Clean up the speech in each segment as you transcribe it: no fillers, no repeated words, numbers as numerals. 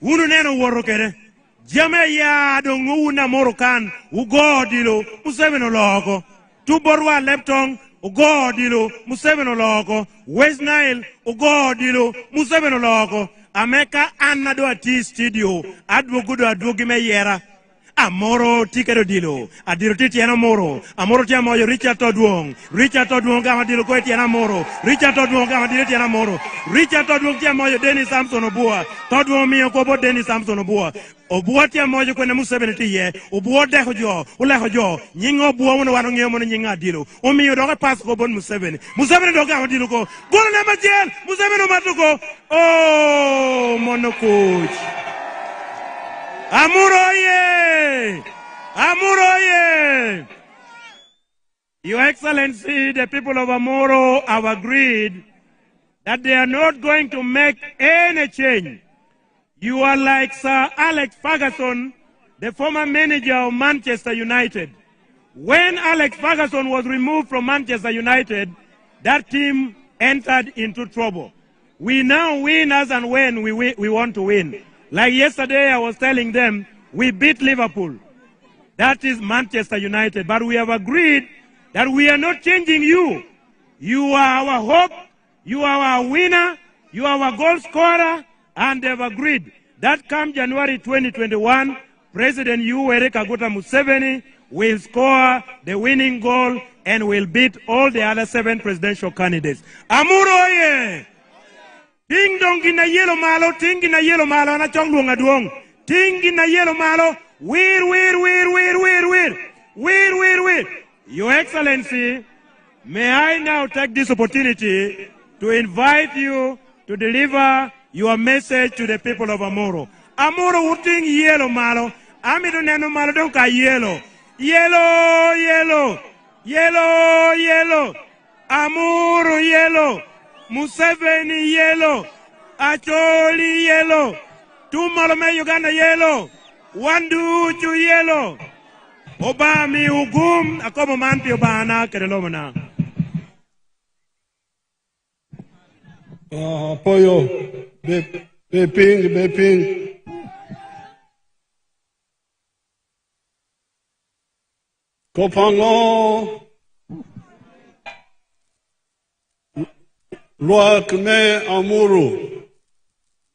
Unu neno woro kere. Jame ya dongu una morokan. Ugo dilo. Museveni logo. Tuborwa leptong. Ugo dilo. Museveni logo. West Nile. Ugo dilo. Museveni logo. Ameka anado ati studio. Adwogudo adwogime yera. Amoro tikero dilo. Adilo titiana moro. Amoro tia moyo Richard Todwong. Richard Todwong kama dilo kwa tiana moro. Richard Todwong kama dilo tiana moro. Richard Todwong tia moyo Dennis Samson Obua. Todwong miyo kobo Dennis Samson Obua. Obua tia moyo kwene Museveni tiye. Obua deho jo. Uleho jo. Nyingo obua wana wano ngiyo mwana nyinga dilo. Umiyo doke pass ko bon Museveni. Museveni doke kama dilo ko. Gono nema jel. Museveni umatuko. Oh, mono coach. Amuru ye! Amuru ye! Your Excellency, the people of Amuru have agreed that they are not going to make any change. You are like Sir Alex Ferguson, the former manager of Manchester United. When Alex Ferguson was removed from Manchester United, that team entered into trouble. We now win as and when we want to win. Like yesterday, I was telling them, we beat Liverpool. That is Manchester United. But we have agreed that we are not changing you. You are our hope. You are our winner. You are our goal scorer. And they have agreed that come January 2021, President Yoweri Kaguta Museveni will score the winning goal and will beat all the other 7 presidential candidates. Amuru oye! Ting dong gina yelo malo, ting gina yelo malo, na chong luonga duong. Ting gina yelo malo, wir. Your Excellency, may I now take this opportunity to invite you to deliver your message to the people of Amuru. Amuru uting yelo malo, amido neno malo dong ka yelo. Yelo. Amuru yelo. Museveni yellow, Acholi yellow, Tumalome Uganda yellow, Wanduchu yellow, Obami ugum, akomo manti obana kerelomana. Apoyo, beping. Kopango. Wakme Amuru.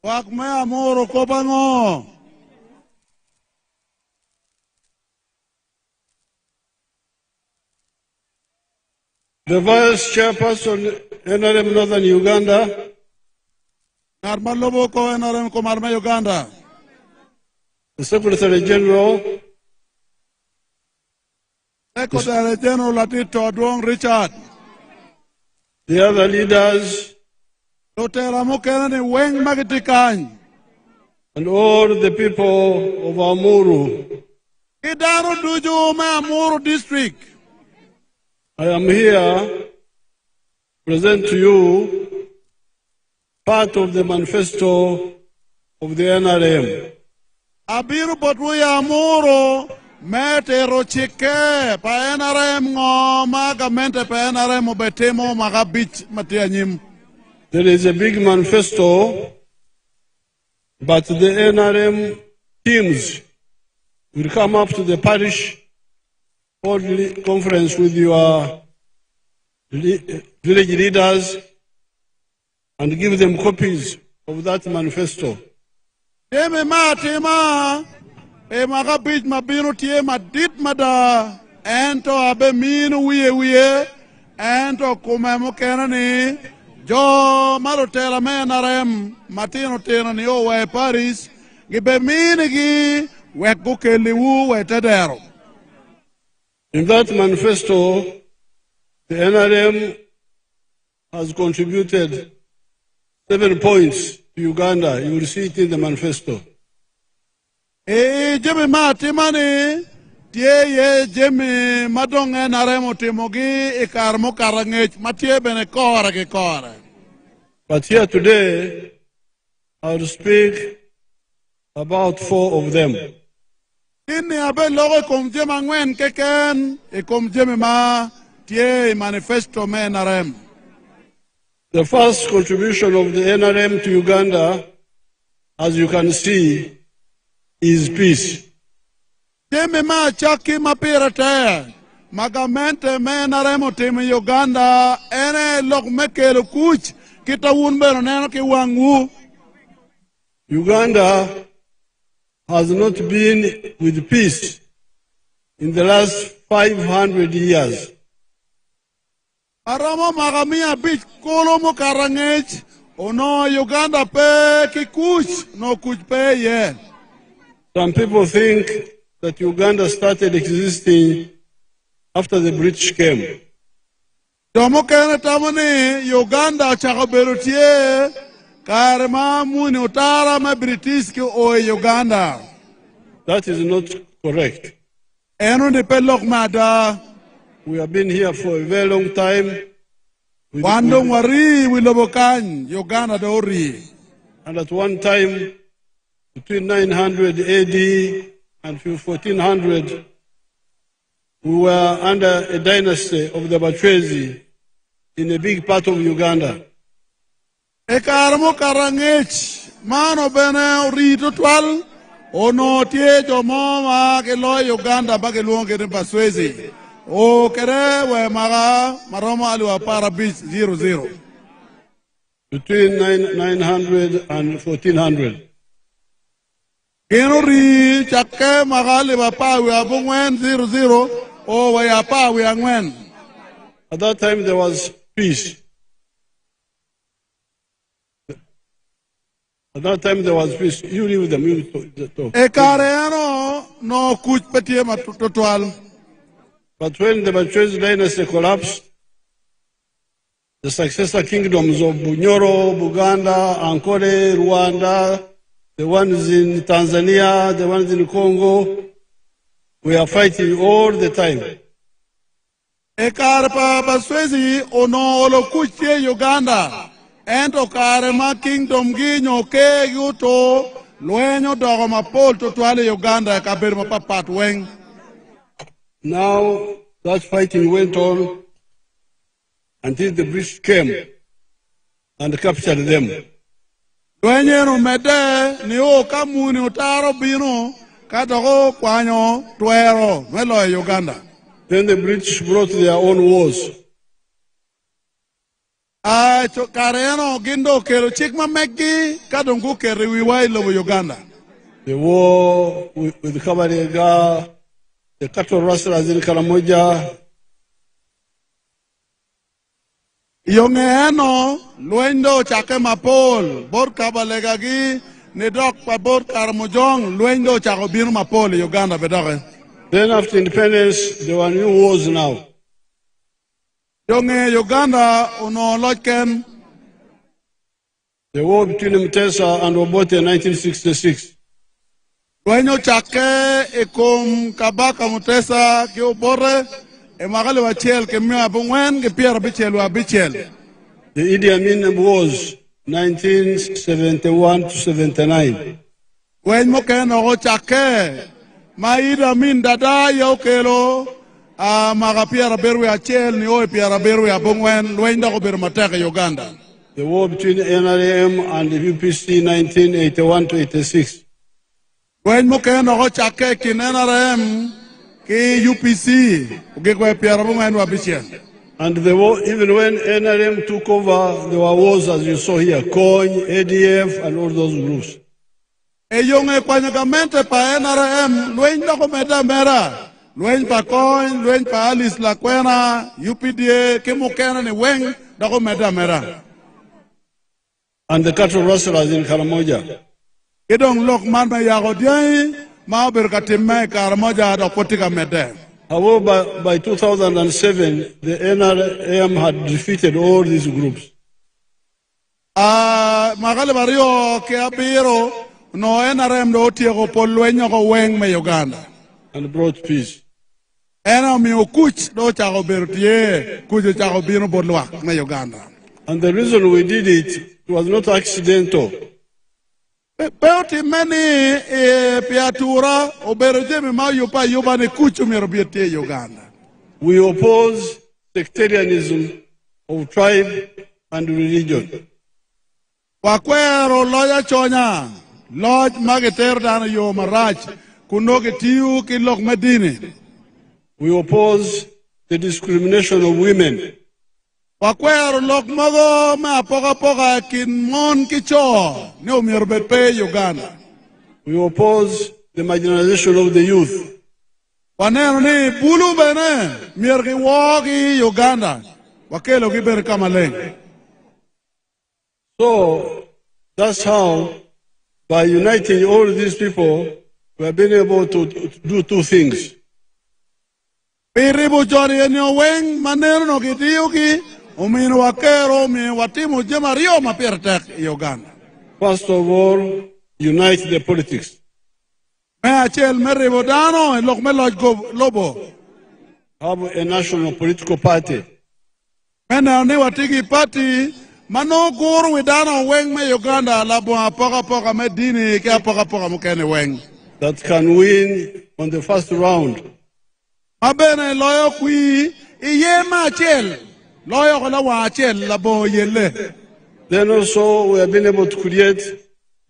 Wakme Amuru Kobango. The Vice Chairperson, NRM Northern Uganda. Narmalobo ko NRM Komarme Uganda. The Secretary General. Secretary General Latito Adwong Richard. The other leaders and all the people of Amuru. Amuru district. I am here to present to you part of the manifesto of the NRM. Abiru Potruya Amuru. Mete rochike pa NRM ngoma gamente pa NRM obetemo magabit matianyim. There is a big manifesto, but the NRM teams will come up to the parish conference with your village leaders and give them copies of that manifesto. Magabit mabino tie madit mada ento abe minu wiye ento kumemo kenani jo marotela menarem matino tena ni owe Paris gibe minigi wekukeliwu wetedero. In that manifesto, the NRM has contributed 7 points to Uganda. You will see it in the manifesto. Jemi matimani tie jemi madonge naremo timogi ikarmo karangech matie bene kora ke kora. But here today, I will speak about 4 of them. Inni abe logo kom jema ngwen keken kom jemi ma tie manifesto me narem. The first contribution of the NRM to Uganda as you can see, is peace. Jemi ma chaki mapira te. Magamente me naremo timi Uganda ene lok mekelo kuch kita wunbero neno ki wangu. Uganda has not been with peace in the last 500 years. Aramo magamia bich kolomo karangech ono Uganda pe ki kuch no kuch pe ye. Some people think that Uganda started existing after the British came. Domo kene tamani Uganda chakaberutie karma muni utara me British ki o Uganda. That is not correct. Eno ni pelok mada. We have been here for a very long time. Wandong wari wilobokan Uganda dori. And at one time, between 900 AD and 1400, we were under a dynasty of the Bachwezi in a big part of Uganda. Ekarmo karangech mano bene rito twal ono tie jomo ma ke lo Uganda ba ke luonge ne Baswezi o kere we maga maromo aliwa para beach 00 between 900 and 1400. Keno ri chakke maga liwa pa we abungwen 00 o we apa we angwen. At that time there was peace. At that time there was peace. You live with them, you talk. Ekareno no kuch petie matutwal. But when the Bachwezi dynasty collapsed, the successor kingdoms of Bunyoro, Buganda, Ankole, Rwanda, the ones in Tanzania, the ones in Congo, we are fighting all the time. Ekarpa Baswezi ono olo kuche Uganda. Ento karema kingdom ginyo ke yuto luenyo dogo mapol to tuale Uganda kabir mapapat weng. Now that fighting went on until the British came and captured them. Luenyo no mede ni o kamuni utaro bino katogo kwanyo tuero melo Uganda. Then the British brought their own wars. Kareno gindo kero chikma meki kadongu keri wiwai lobo Uganda. The war with Kabarega, the cattle rustlers in Karamoja. Yonge eno luendo chake mapol bor Kabalega gi nedok pa bor Karamojong luendo chako binu mapol Uganda bedoge. Then after independence, there were new wars now. Yonge Uganda uno loken. The war between Mutesa and Obote in 1966. Luenyo chake ekum kabaka Mutesa ki obore e magale wachel ke mia bungwen ke pierre bichel wa bichel. The Idi Amin wars 1971 to 79. Wen mo ken o chake ma Idi Amin dada yo kelo a maga pierre berwe achel ni o pierre berwe abungwen luenda ko ber mateke Uganda. The war between NRM and the UPC 1981 to 86. Wen mo ken o chake kin NRM ki UPC ugekwe pierre abungwen wa bichel. And the war, even when NRM took over, there were wars as you saw here, COIN, ADF, and all those groups. E yonge kwanyagamente pa NRM luenda ko meda mera. Luen pa COIN, luen pa Alice Lakwena, UPDA, Kimukena ni weng dako meda mera. And the cattle rustlers in Karamoja. Idong lok man me yago diay, ma berkatime Karamoja da kotika mede. However, by 2007, the NRM had defeated all these groups. Magale bario ke abiro no NRM do tiego polwenyo ko weng me Uganda. And brought peace. Ena mi okuch do chago bertie, kujo chago bino bodlwa me Uganda. And the reason we did it was not accidental. Peoti meni piatura oberojemi ma yupa ne kuchu mirobietie Uganda. We oppose sectarianism of tribe and religion. Wakwero loya chonya loj magiter dano yo marach kuno ke tiu ki lok medini. We oppose the discrimination of women. Wakwero lok mago ma poka kin mon ki cho ne umir bepe Uganda. We oppose the marginalization of the youth. Waneno ni bulu bene mir ki wogi Uganda. Wakelo ki ber kamaleng. So that's how, by uniting all these people, we have been able to do two things. Piribu jori enyo weng manero no ki tiu ki umino wakero mi watimu jema rio ma pertek Uganda. First of all, unite the politics. Me achel meribu dano en lok me loj lobo. Have a national political party. Mena ni watiki party mano guru widana weng me Uganda labo poka me dini ke poka mukene weng. That can win on the first round. Mabene loyo kui iye ma achel. Loyo kola wa achel labo yele. Then also we have been able to create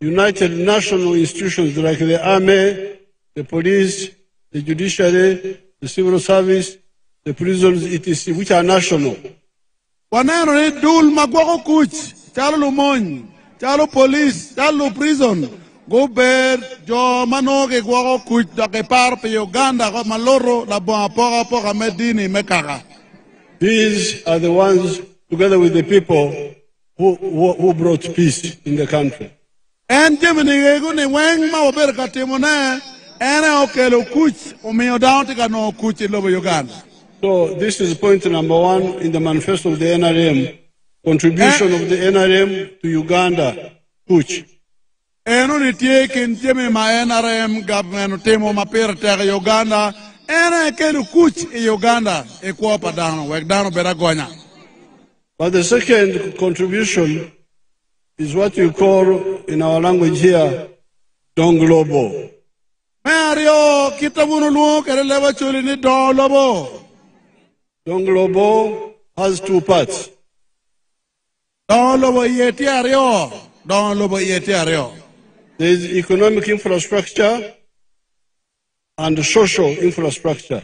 united national institutions like the army, the police, the judiciary, the civil service, the prisons, etc., which are national. Waneno ni dul magwako kuch, chalo lumony, chalo police, chalo prison, go ber jo mano ke gwako kuch da ke par pe Uganda ko maloro la bo poka medini mekaka. These are the ones, together with the people, who brought peace in the country. En jemini ego ni weng ma ober katimone ene okelo kuch umiyo down tika no kuch lobo Uganda. So this is point number one in the manifesto of the NRM, contribution of the NRM to Uganda, kuch. Eno ni tiekin jemi ma NRM government temo ma pertek Uganda ene kelu kuch Uganda e kuopa dano wek dano bera gonya. But the second contribution is what you call in our language here, Don Globo. Mario kitabunu luo kere lewa chuli ni Don Lobo. Don Globo has two parts. Don Lobo yeti ario. Don Lobo yeti ario. There is economic infrastructure and social infrastructure.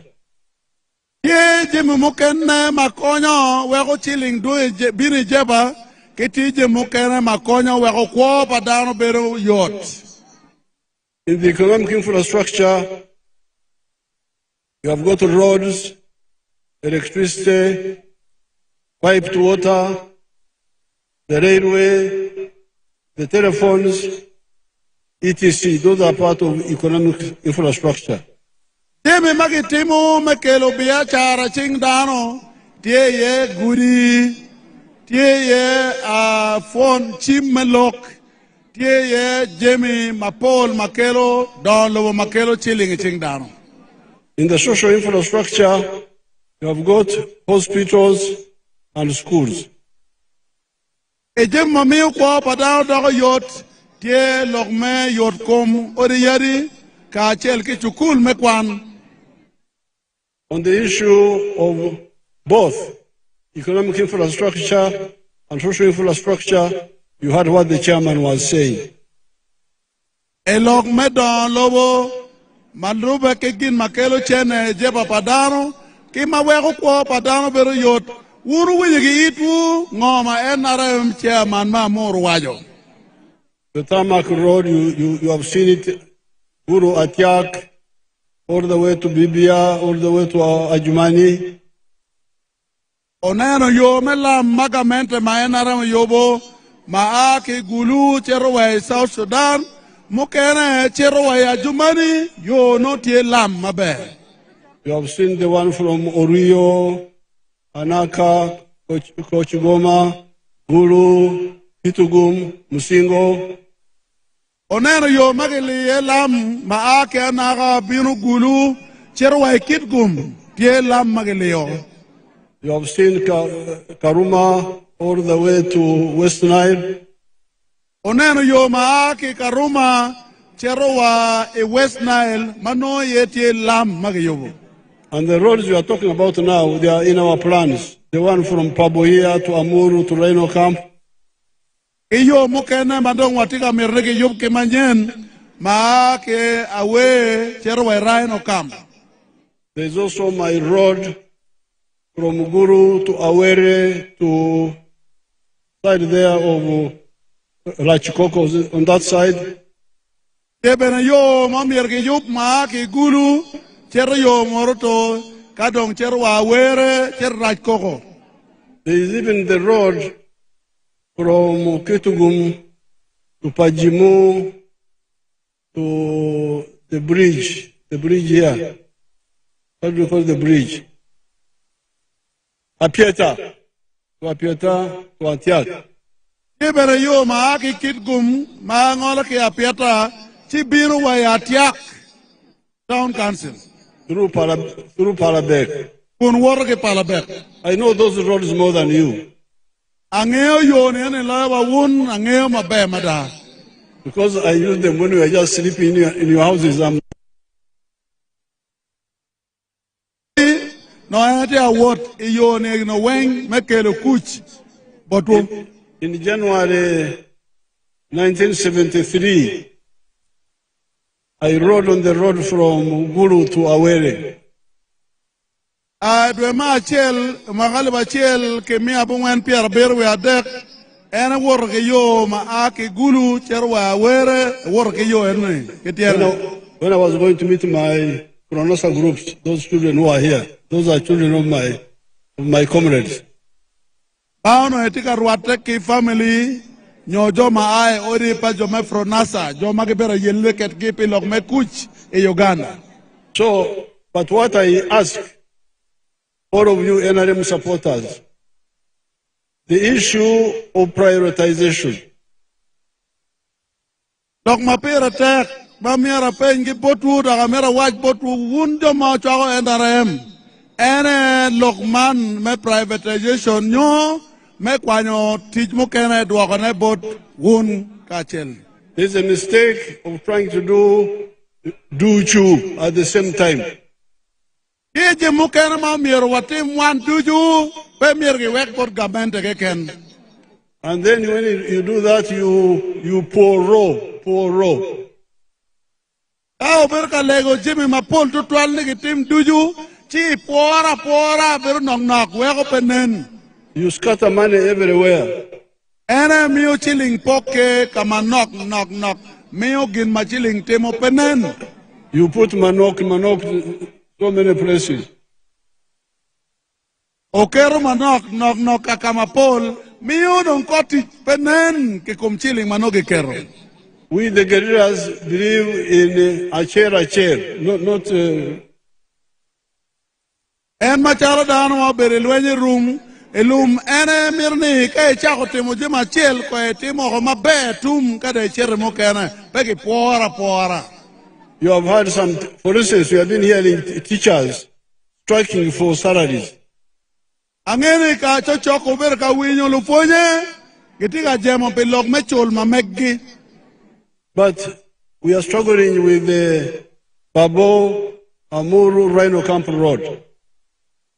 Ye jemi mukene makonyo weko chilling do bini jeba kiti jemi mukene makonyo weko kwa padano bero yot. In the economic infrastructure, you have got roads, electricity, piped water, the railway, the telephones, etc. Those are part of economic infrastructure. Jemi magitimu mekelo biashara ching dano tie ye guri tie ye phone chim melok tie ye jemi mapol makelo Don Lobo makelo chilling ching dano. In the social infrastructure, you have got hospitals and schools. E jemi mamiu kwa padano dago yot tie lokme yot kom oriyari ka chel ki chukul mekwan. On the issue of both economic infrastructure and social infrastructure, you heard what the chairman was saying. Elok me Don Lobo malrube kegin makelo chene jeba padano ki maweko kwa padano bero yot uru wiyigi itu ngoma NRM chairman ma Amuru wajo. The tarmac road, you have seen it, Guru Atiak, all the way to Bibia, all the way to Ajumani. Oneno yo mela magamente ma NRM yobo ma aki gulu cherowe South Sudan mukene cherowe Ajumani yo no tie lam mabe. You have seen the one from Orio, Anaka, Kochigoma, Guru, Kitugum, Musingo. Oneno yo magili elam ma aki anaka binu gulu cherowe Kitgum tie lam magili yo. You have seen Karuma all the way to West Nile. Oneno yo maaki Karuma cherowa e West Nile mano yeti lam magayobo. And the roads you are talking about now, they are in our plans. The one from Paboia to Amuru to Rhino Camp. Iyo mukene madong watika mirne ke yub ke manyen ma ke awe cherwa rhino camp. There's also my road from Guru to Awere to side there of Rachikoko on that side. Debena yo mamir ke yub ma ke guru cher yo moroto kadong cherwa Awere cher Rachikoko. There is even the road from Ketugum to Pajimu to the bridge here. What do you call the bridge? Apieta. To Apieta, to Antiak. Debena yo ma ke kitgum ma ngola ke Apieta chibiru wa Antiak town council. Through Palabek. Kun wor ke Palabek. I know those roads more than you. Angeo yo ne lawa wun angeo mabe mada. Because I use them when we are just sleeping in your houses. No idea what yo ne no weng mekelo kuch. But In January 1973, I rode on the road from Guru to Awere. dwe ma chel magali ba chel ke mi abungwen pier berwe adek ene wor ke yo ma ake gulu cherwa were wor ke yo ene ke tiere. When I was going to meet my Kronosa groups, those children who are here, those are children of my comrades. Pauno etika ruate ke family nyojo ma ai ori pa jo me fronasa jo ma ke bera yelle ket ke pilok me kuch e Uganda. So, but what I ask all of you NRM supporters, the issue of prioritization. Dok ma pera tek ma miara pengi potu da mera waj potu wundo ma chago NRM ene lokman me privatization nyo me kwanyo tij mo kene dwoko ne bot wun kachel. There's a mistake of trying to do two at the same time. Ije mo kene ma miero watim wan tuju pe mier ki wek pot gamente ke ken. And then when you do that, you pour raw. Kao ber ka lego jimi ma pol tu twal ni ki tim tuju chi pora ber nok weko penen. You scatter money everywhere. Ene miyo chilling poke kama nok miyo gin ma chilling temo penen. You put manok so many places. Okero manok kama pol miyo don koti penen ke kum chilling manok kero. We the guerrillas believe in a chair, not. En macharo dano wa bere lwenye room elum ene mirni ka chako temo jema chel ko temo ko mabe tum kada chere mo kana peki pora. You have had some, for instance, we have been hearing teachers striking for salaries. Angene ka chocho ber ka winyo lu fonye gitika jemo pe lok mechol mameggi. But we are struggling with the Babo Amuru Rhino Camp Road.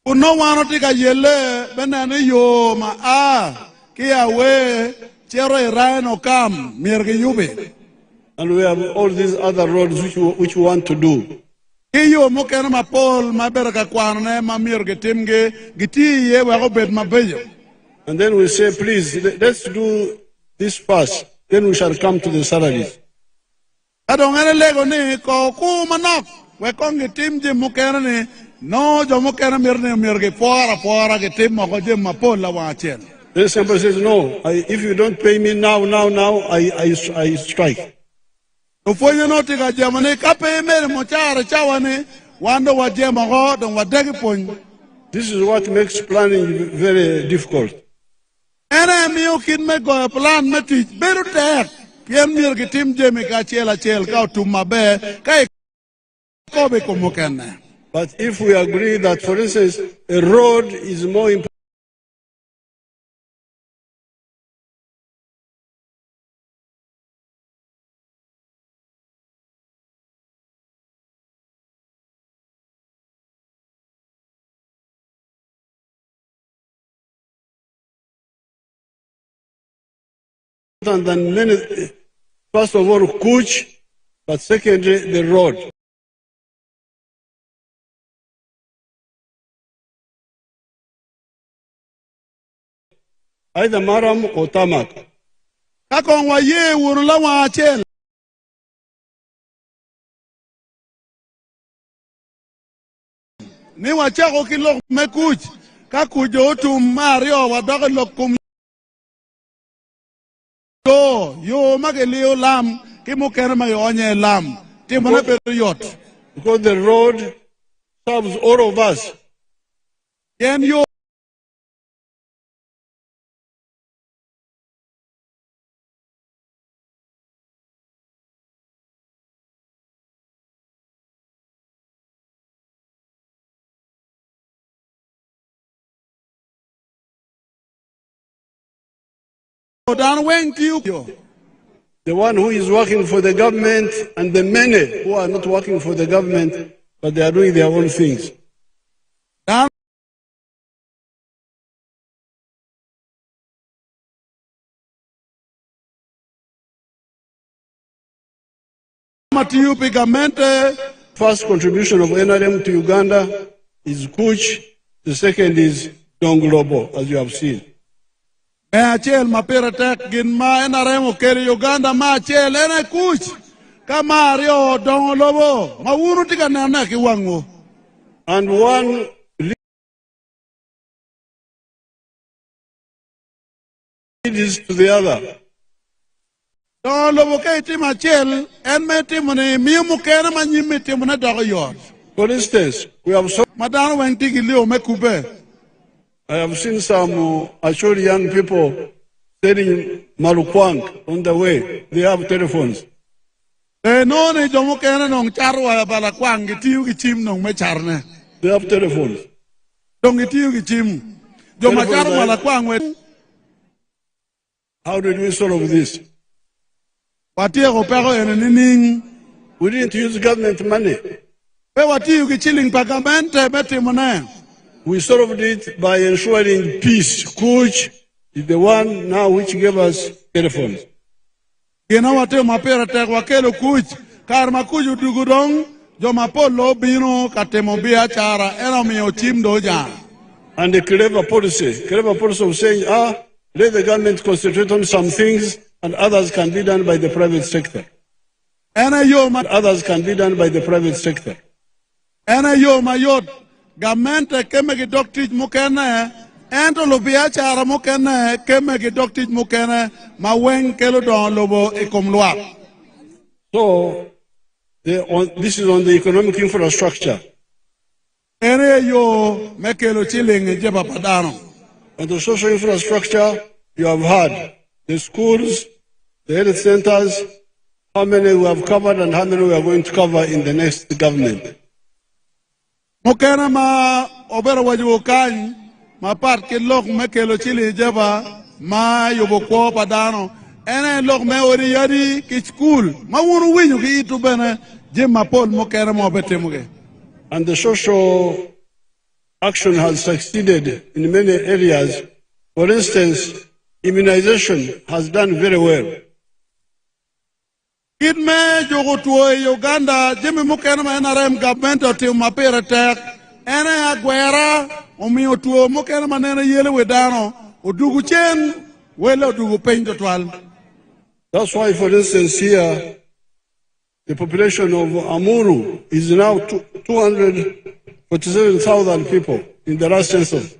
Uno wano tika yele benane yo ma kia we chero Rhino Camp mirgi yube. And we have all these other roads which we want to do. Iyo mo kena ma pol ma berka kwane ma mirgi timge giti ye wako bet ma bejo. And then we say, please, let's do this first. Then we shall come to the salaries. Adong ene lego ni ko ku manok we kongi tim je mo kena ni no jo mo kena mirgi pora ke tim mo ko je ma pol la wachen. Then somebody says, no, if you don't pay me now, I strike. Ufonye no tika jamane kape mere mochara chawane wando wa jema ho don wa degi pon. This is what makes planning very difficult. Ene miyo kin me go plan me tich beru tek. Kien mir ki tim jemi ka chel ka tumma be kai ko be ko mokene. But if we agree that, for instance, a road is more important than many, first of all, coach, but secondly, the road. Either maram or tarmac. Kakongwa ye wurula wa chel. Ni wa chako kilo mekuch. Kakujo tu Mario wa doge lokum. Yo magelio lam. Kimu kerma yo onye lam. Timone period. Because the road serves all of us. Yen yo. The one who is working for the government and the many who are not working for the government, but they are doing their own things. First contribution of NRM to Uganda is Kuch, the second is Donglobo, as you have seen. Achel mapira tek gin ma NRM keri Uganda ma achel ene kuch kama rio Donglobo ma wuru tika nana kiwango. And one leads to the other. Donglobo ke tim achel en me timone miumu kere ma nyimi timone dogo yor. For instance, we have so Madano wen tigi lio me kube. I have seen some Ashuri young people selling marukwang on the way. They have telephones. No ne jomo kene nong charwa bala kwang gitiu gichim nong me charne. They have telephones. Dong gitiu gichim. Joma charwa bala kwang we. How did we solve this? Watie ko pero ene nining. We didn't use government money. Pe watiu gichiling pagamente beti mone. We solved it by ensuring peace. Coach is the one now which gave us telephones. Gina wate mapera tek wakelo kuch karma kuju dugudong jo mapolo bino katemo bia chara eno miyo chim doja. And the clever policy of saying, let the government concentrate on some things and others can be done by the private sector. Others can be done by the private sector. Gamente keme ki doctrine mukene ento lobia chara mukene keme ki doctrine mukene ma wen kelo don lobo ekomlwa. So this is on the economic infrastructure. Ere yo mekelo chiling jeba padano. And the social infrastructure you have had the schools, the health centers, how many we have covered and how many we are going to cover in the next government. Mukena ma obera wajuo kany ma part ke lok me kelo chili jeba ma yobo ko padano ene lok me ori yadi ki school ma wunu winyu ki itu bene jema pol mukena mo betemuge. And the social action has succeeded in many areas. For instance, immunization has done very well. Kid me jogo tuwe Uganda jimi mukena ma NRM government oti mapira tek ene agwera omiyo tuwe mukena ma nene yele wedano odugu chen wele odugu penjo twal. That's why, for instance, here the population of Amuru is now 247,000 people in the last census.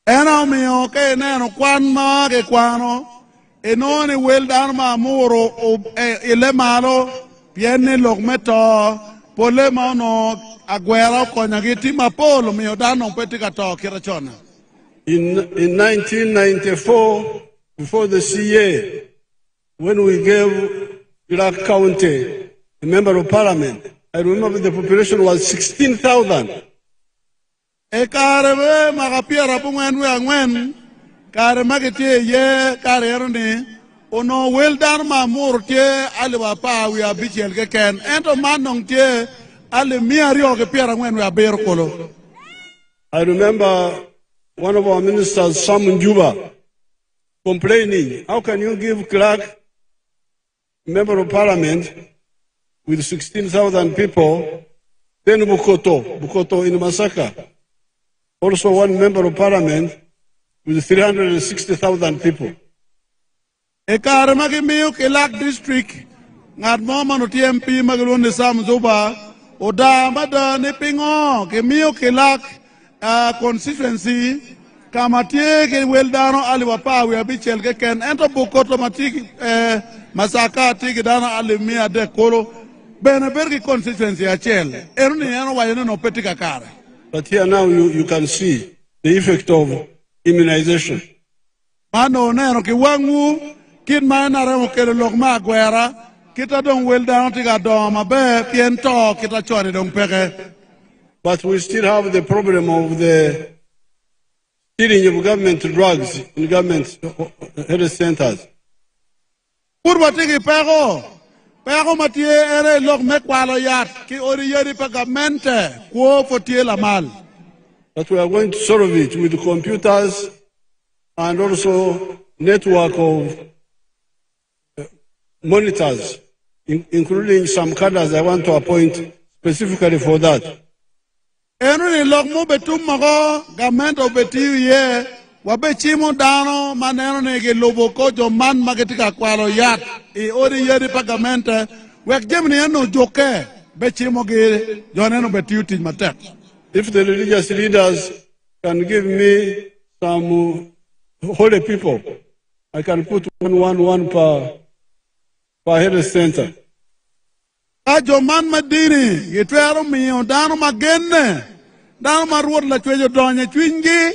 Ena omiyo ke neno kwan ma ke kwano enone wel dan ma Amuru ele malo piene logmeto pole mano agwera konya giti mapolo miyo dano petika to kirachona. In 1994, before the CA, when we gave Black County a member of parliament, I remember the population was 16,000. Ekarebe magapia rapungwen we angwen kare magete ye kare erni ono weldan ma murte alwa pa we abichel ke ken ento manong tie ale miario ke piera ngwen we aber kolo. I remember one of our ministers, Sam Njuba, complaining, how can you give Clark, member of parliament, with 16,000 people, then Bukoto in Masaka, also one member of parliament with 360,000 people. Ekar magimiyo Kelak district, ngad mo manu TMP magalun ni Sam Zuba, oda mada ni pingo, kemiyo Kelak constituency, kamatie ke weldano aliwapa we abichel ke ken ento Bukoto matiki Masaka tiki dana alimia de kolo, Benebergi constituency achel, eruni yano wayeno no petika kare. But here now you can see the effect of immunization. Mano neno ki wangu kin mana remo kele lokma gwera kita dong wel down tiga doma be piento kita chori dong peke. But we still have the problem of the stealing of government drugs in government health centers. Kurba tigi Pero matie ere lok mekwalo yat ki ori yeri pagamente kuo fotie la mal. But we are going to solve it with computers and also network of monitors, including some cadres I want to appoint specifically for that. Enu ni lok mo betum mago gamento betiu ye wabe chimo dano maneno ne ke loboko jo man magetika kwalo yat e ori yeri pagamente wek jemni eno joke be chimo ge joneno betiu tin matek. If the religious leaders can give me some holy people, I can put one per health center. Ajo man madini yetwero miyo dano magenne dano maruot la chwejo donye chwingi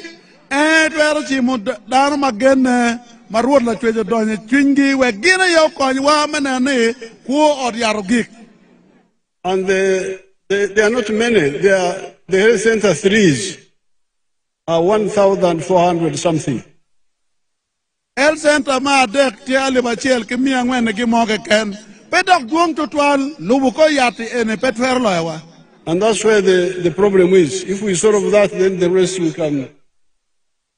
twero chimo dano magenne maruot la chwejo donye chwingi we gina yo kony wa menene kuo od yaro gik. And they are not many. The health center threes are 1,400 something. Health center ma dek tiali bachel ki miya ngwene ki moke ken pedok duong tutwal lubuko yati ene petfer loewa. And that's where the problem is. If we solve that, then the rest will come.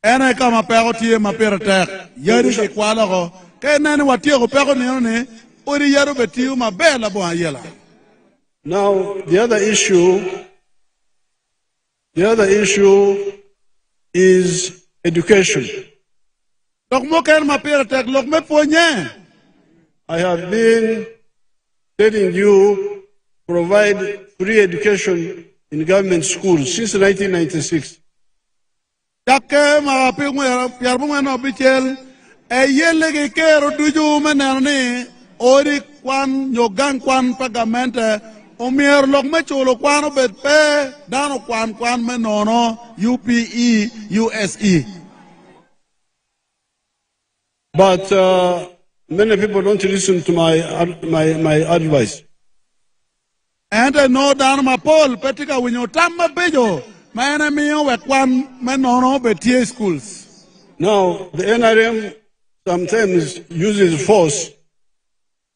Ene kama pego tie ma pere tek yari ki kwala ko ke nene watie ko pego ne ori yaro betiu ma bela bo ayela. Now the other issue is education. Dok mo ken ma pere tek lok me ponye. I have been telling you provide free education in government schools since 1996. Dake ma piar bunga no bichel yele ke kero duju menerne ori kwan nyogang kwan pagamente omier lok me chulo kwano bet pe dano kwan menono UPE USE. But many people don't listen to my advice. And I know down my poll, petika winyo tamma bejo, my enemy we kwan menono betie schools. Now the NRM sometimes uses force,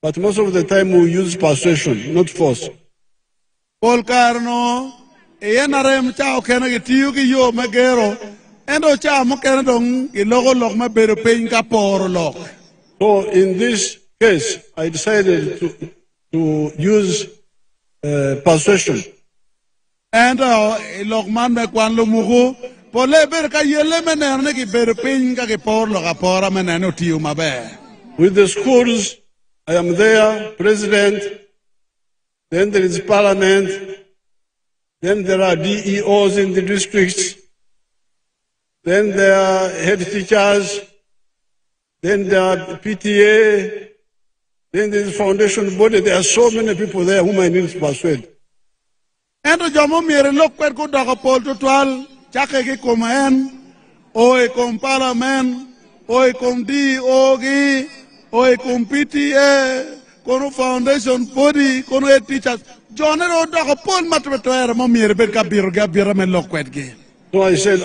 but most of the time we use persuasion, not force. Paul Carno, NRM chao kena ki tiyu ki yo megero, endo cha mo kena dong ki logo lok me bero pein ka poro lok. So in this case, I decided to use persuasion. And lok man me kwan lo mugo, pole ber ka yele menerne ki bero pein ka ki poro lok a pora meneno tiyu mabe. With the schools, I am there, president. Then there is parliament. Then there are DEOs in the districts. Then there are head teachers. Then there are PTA. Then there is foundation body. There are so many people there whom I need to persuade. Ento jomo mire lok per ko daga pol total chake ki komen oi kom parliament oi kom DEO oi kom PTA kono foundation body kono head teachers jonero daga pol matbetere mo mire ber ka biro men lok kwet ge. So I said,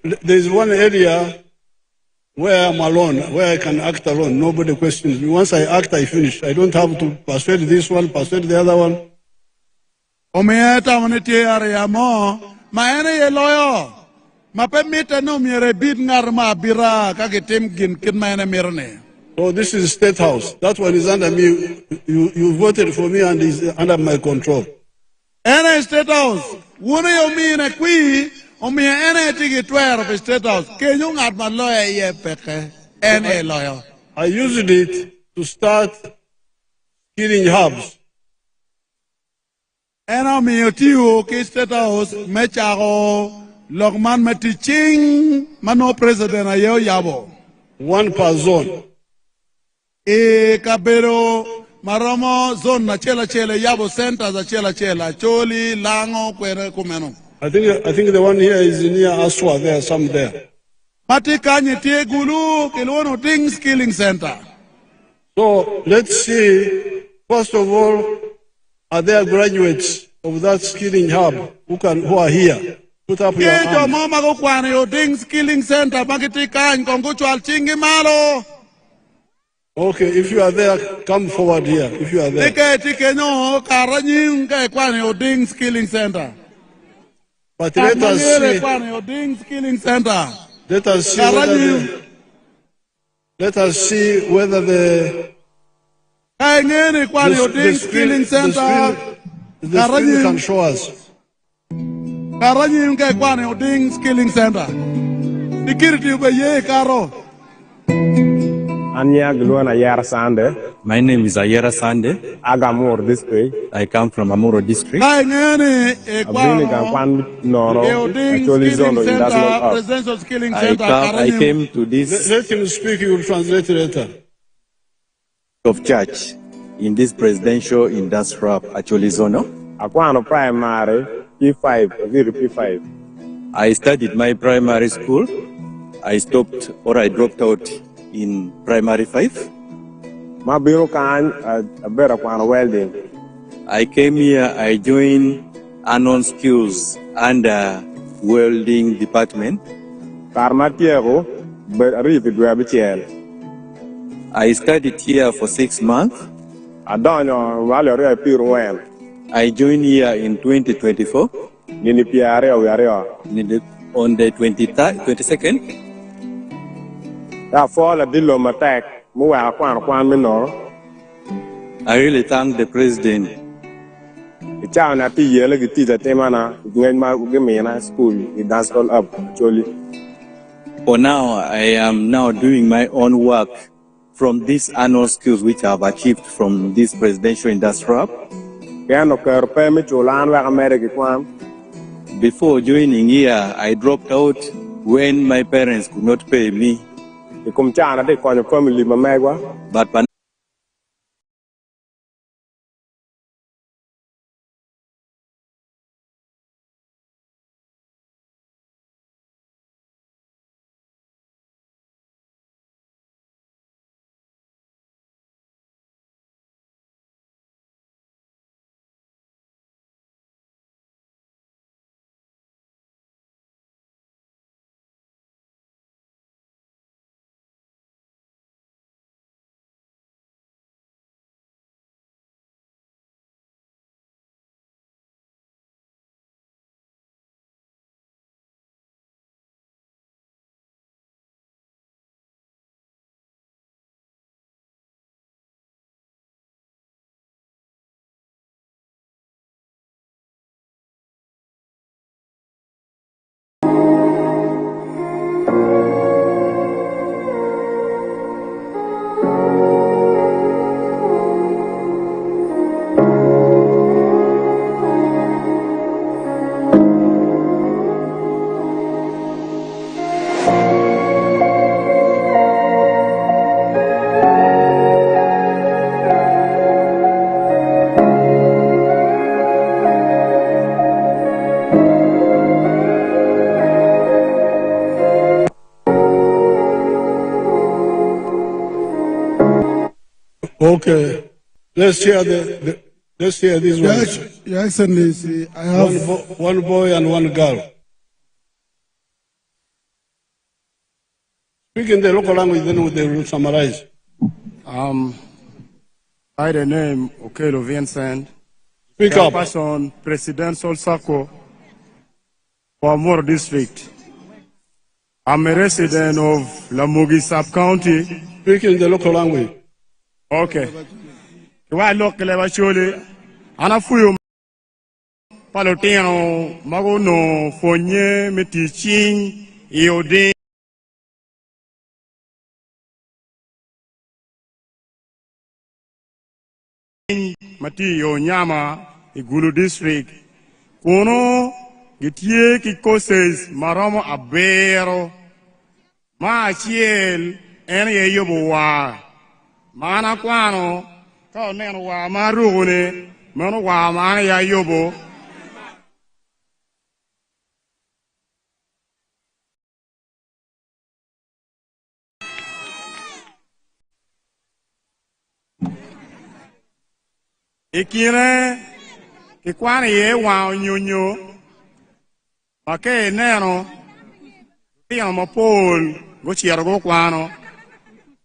there is one area where I'm alone, where I can act alone. Nobody questions me. Once I act, I finish. I don't have to persuade this one, persuade the other one. Omeeta maneti area mo maene ye loyo Mapemite no mere bid ngarma bira kagetim gin kidmane mirne. Oh, this is State House. That one is under me. You voted for me and is under my control. Ene State House. Wuna yo mi ne kui o mi ene tigi 12 of State House. Kenyo ngat man lawyer ye peke. Ene lawyer. I used it to start killing hubs. Ena mi yo tiyo ki State House mechago logman metiching mano president ayo yabo. One per zone. E kabero maromo zone na chela yabo center za chela choli lango kwere kumeno. I think the one here is near Aswa there, some there. Mati kanye tie gulu kilwono things killing center. So let's see, first of all, are there graduates of that skilling hub who are here? Put up your Kejo hand. mama go kwane yo things killing center makiti kanye kongo chwal chingi malo. Okay, if you are there, come forward here, if you are there. Tike no karanyi ke kwane yo things killing center. But let us see, Kwane yo things killing center. let us see whether the Kanye kwane yo things killing center. the screen can show us. Karanyi ke kwane yo things killing center. Security ube ye karo. My name is Ayera Sande. Agamur district. I come from Amuru district. Kanye Abini Gampan Noro, actually zone industrial hub. Presidential killing center. I came to this Let him speak, you will translate later. of church in this presidential industrial hub at Cholizono. Aquano primary, P5, P5. I studied my primary school. I stopped or I dropped out in primary 5. Mabiru can a better quan welding. I came here, I joined unknown skills under welding department. Carmatiero, but a reef it. I studied here for 6 months. I don't know, Valeria Piruan. I joined here in 2024 Nini Piare, we are on the 22nd. that fall a dillo attack. Mua Quan Minor. I really thank the president. The town at the year, like it is a temana, when my Gimena school, it does all up, actually. For now, I am now doing my own work from these annual skills which I have achieved from this presidential industrial hub. Before joining here, I dropped out when my parents could not pay me. But Okay, let's hear these ones. Your Excellency, I have One boy and one girl. Speak in the local language, then they will summarize. By the name Okelo Vincent, Speak up. person Presidential Circle for Amuru District. I'm a resident of Lamugi sub-county. Speak in the local language. Okay. Wa local ba chole. Ana fuyo palotino magono fonye metichin iode Matiyo Nyama, Igulu district. Kuno gitie ki causes maromo abero ma chiel en ye yobo wa mana kwano ka neno wa marune mano wa mana ya yobo ikire ki kwana ye wa nyonyo Pake neno, tiyan mapol, go chiaro go kwano,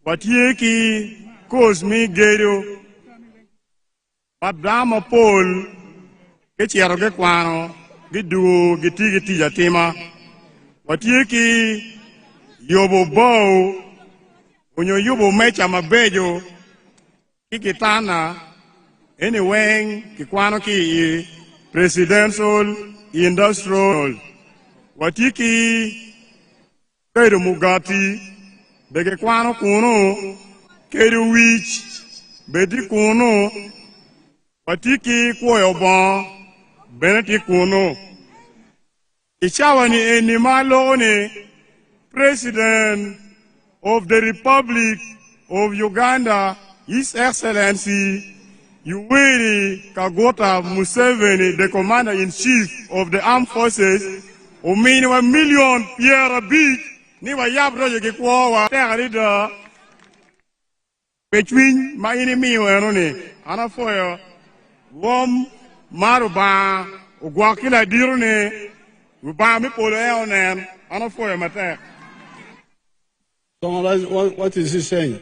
watie ki cause mi gedo, padra mapol, ke chiaro go kwano, gidu giti jatima, watie ki yobo bow, unyo yobo mecha mabejo, kikitana, anyway, ki kwano ki presidential, industrial, Watiki Kedu Mugati Bege Kwano Kuno Kedu Wich Bedi Kuno Watiki Kwoyoban Beneti Kuno Ichawani Enimalone President of the Republic of Uganda, His Excellency Yoweri Kaguta Museveni, the Commander-in-Chief of the Armed Forces, umini wa million Pierre Beach, ni wa yabro yeke kwa wa terida between ma enemy wenone ana foyo wom maruba ugwa kila dirune uba mi polo eonen ana foyo mate. Summarize what is he saying?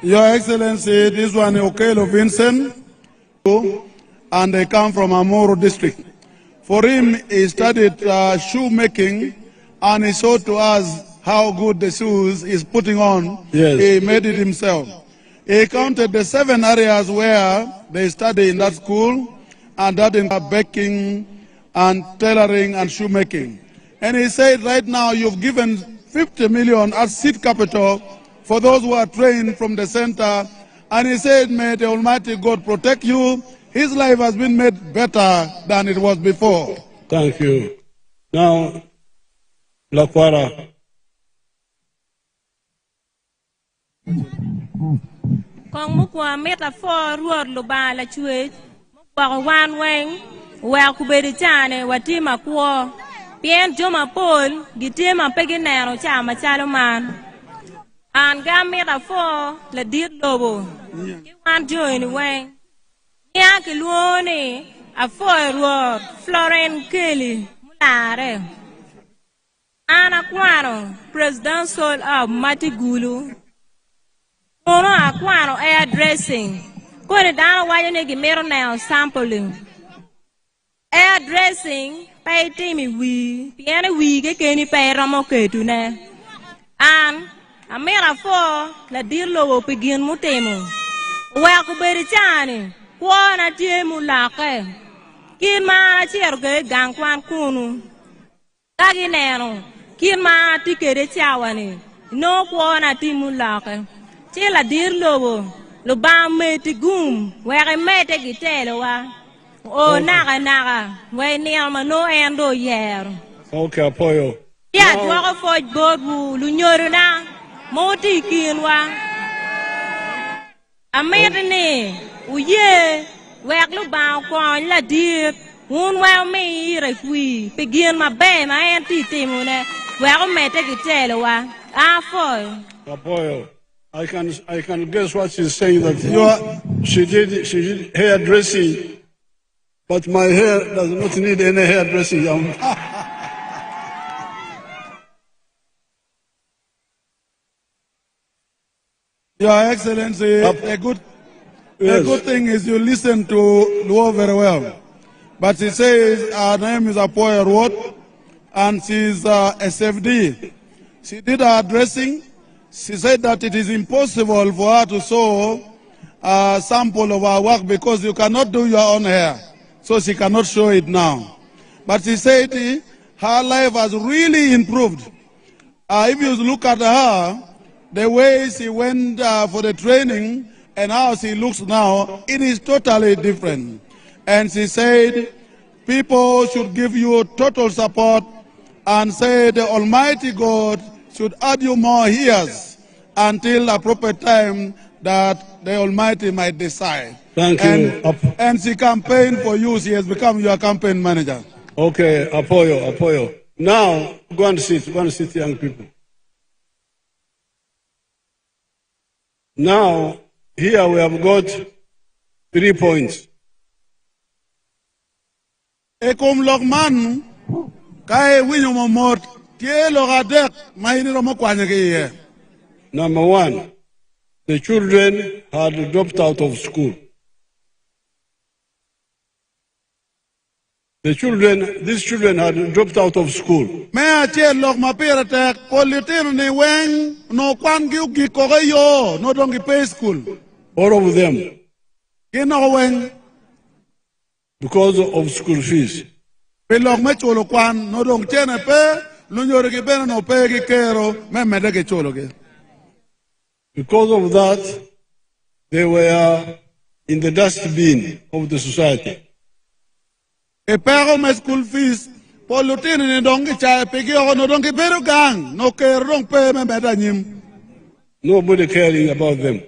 Your Excellency, this one Okelo Vincent, and they come from Amuru district. For him, he studied shoemaking, and he showed to us how good the shoes he's putting on. Yes. He made it himself. He counted the 7 areas where they study in that school, and that in baking and tailoring and shoemaking. And he said, right now you've given 50 million as seed capital for those who are trained from the center. And he said, may the Almighty God protect you. His life has been made better than it was before. Thank you. Now, Lakwara. Kong mukwa metaphor ruor luba la chwe mukwa wan weng wa kubeditane watima kwa pien joma pol gitima peginero chama chalo man an ga metaphor la dir lobo ki wan join weng ya ke luone a for ruor Florence Kelly mulare ana kwano presidential of Matigulu Ono akwano air dressing. Kone dana wayo negi mero na sampling. Air dressing pay timi we piano we ke keni pay ramo ketu ne. An a mera fo la dirlo pigin mutemo. Wa ku beri chani kwa na tiemu lake. Kin ma chiero ke gangkwan kunu. Dagi neno kin ma tikere chawani. No kwa na timu lake. Chila dir lobo, lo ba meti gum, where mete gitelo wa. O naga, we near no endo yer. Okay, Apoyo. Ya, dwago foj bobu, lunyoru na, moti kinwa. Ametene, uye, wek lo ba kwa la dir, un wa me refui, begin my bay, my auntie timune, where mete gitelo wa. Ah, foy. Apoyo. I can guess what she's saying, that she did hairdressing, but my hair does not need any hairdressing. Your Excellency, a good thing is you listen to Luo very well. But he says, our name is Apoyo Road, and she's SFD. She did her addressing. She said that it is impossible for her to show a sample of her work because you cannot do your own hair. So she cannot show it now. But she said her life has really improved. If you look at her, the way she went for the training and how she looks now, it is totally different. And she said people should give you total support and say the Almighty God should add you more years until appropriate time that the Almighty might decide. Thank you. And she campaigned for you. She has become your campaign manager. Okay, Apoyo. Now, go and sit, young people. Now, here we have got 3 points. Ekom Lokman, Kai Winyomot, Tielo Radek, Mahini Romokwanyake. Number 1, the children had dropped out of school. These children had dropped out of school. Me atie lok mapiratek politin ni weng no kwan gi kogayo no dongi pay school. All of them. Kino weng Because of school fees. pe lok me cholo kwan no dong chene pe lunyore ki bene no pe gi kero me mede ke cholo ke. Because of that, they were in the dustbin of the society. E pego me school fees politin ni dongi cha pe gi no dongi beru gang no kero dong pe me mede nyim. Nobody caring about them.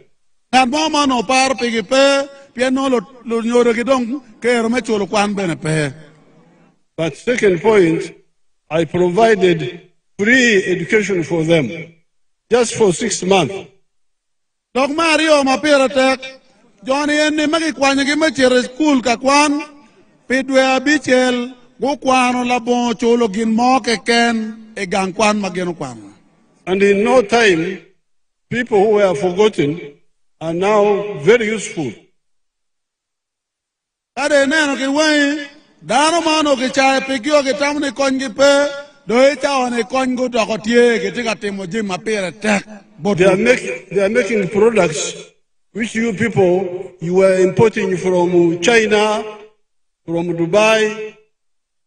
Nan mama no par pe gi pe piano lo nyore ki dong kero me cholo kwan bene pe. But second point, I provided free education for them, just for 6 months. Dok Mario mapiratek Johnny eni magi kwanya gi machere school ka kwan pidwe abichel go kwano labon cholo gin mo ke ken e gang kwan mageno kwan. And in no time, people who were forgotten are now very useful. Ade neno ki wei dano mano ki chae pigyo ki tamni kongi pe do e chawane kongo to kotie ki tika timo jim mapiratek. They are making products which you people, you were importing from China, from Dubai,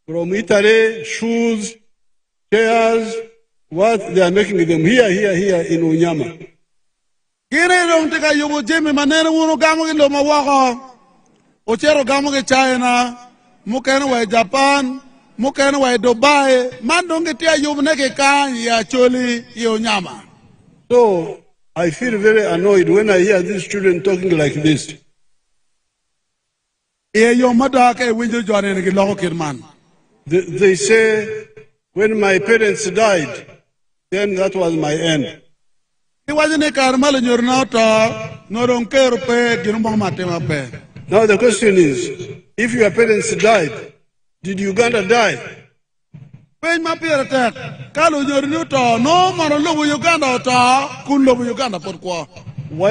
from Italy, shoes, chairs, what they are making them here in Unyama. Kine dong tika yubu jimi manene wunu gamu ki lo mawako. Ochero gamu ki China, mukene wa Japan, mukene wa Dubai, mandongi tia yubu neke kan ya choli ya Unyama. So, I feel very annoyed when I hear these children talking like this. They say, when my parents died, then that was my end. Now the question is, if your parents died, did Uganda die? Why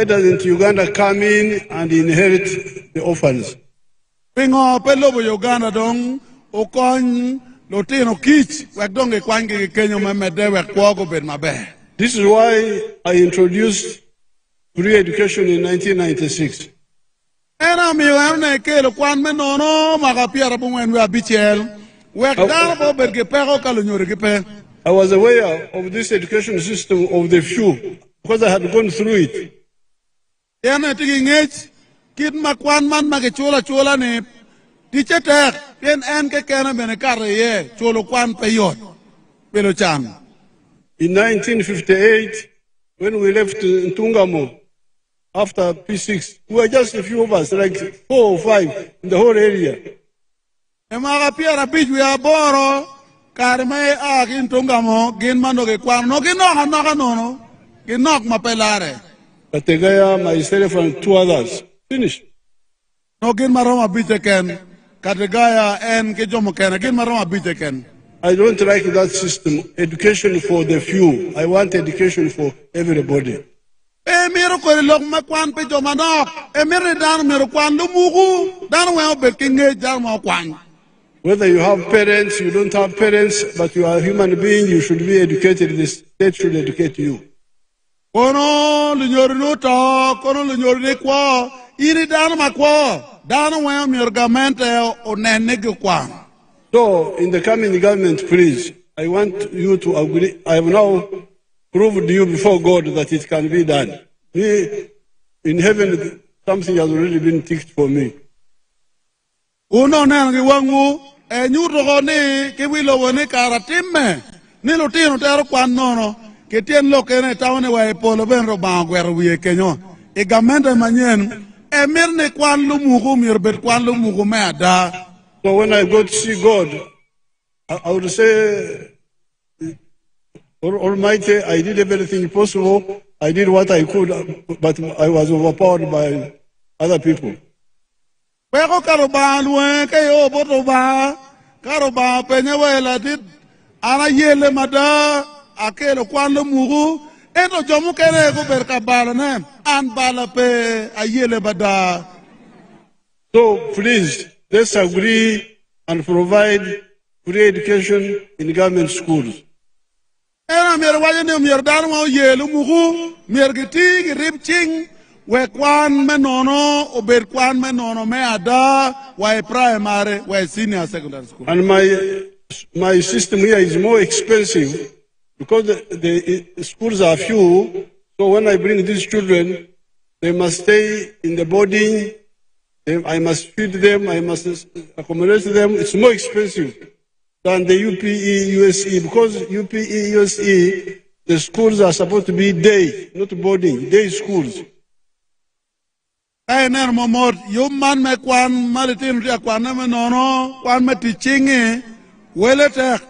doesn't Uganda come in and inherit the orphans? This is why I introduced free education in 1996. I was aware of this education system of the few because I had gone through it. In 1958, when we left Ntungamo after P6, we were just a few of us, like 4 or 5 in the whole area. Emaga piara biju ya boro karme a gin tungamo gin mano ke kwan no ginok no ginok mapelare. Kategaya myself and 2 others finish. No gin maroma biteken kategaya en ke jomo ken gin maroma biteken. I don't like that system. Education for the few. I want education for everybody. Emiro ko lok makwan pe jomanok. Emiro dan miro kwan lumugu dan wa bekinge dan mo kwan. Whether you have parents, you don't have parents, but you are a human being, you should be educated. The state should educate you. Kono lunyor nuto, kono lunyor ne kwa, iri dano makwa, dano wa mirgamente o nenege kwa. So, in the coming government, please, I want you to agree. I have now proved to you before God that it can be done. Me, in heaven, something has already been ticked for me. Uno nenege wangu, nyuto koni, kiwilo wone karatimme, nilo tino tero kwa nono, ketien lokene tawane wa polo benro bangwero wiye kenyo. Government manyen, mirne kwan lumugu mirbet kwan lumugu me ada. So when I go to see God, I would say, Almighty, I did everything possible. I did what I could, but I was overpowered by other people. Pero karoba luwe kayo botoba, karoba penyewe latit, ana yele mada, akelo kwando mugu, eno jomu kene ko berkabala ne, an bala pe ayele bada. So please, let's agree and provide free education in government schools. Ena mir waje ne mir darmo yelu mugu, mir giti girib ching, we kwan menono, ober kwan menono me ada, we primary, we senior secondary school. And my system here is more expensive because the schools are few. So when I bring these children, they must stay in the boarding. I must feed them. I must accommodate them. It's more expensive than the UPE, USE, because UPE, USE, the schools are supposed to be day, not boarding, day schools. Kainer momot, yung man me kwan malitin ria kwan me nono, kwan me teaching, wele tek,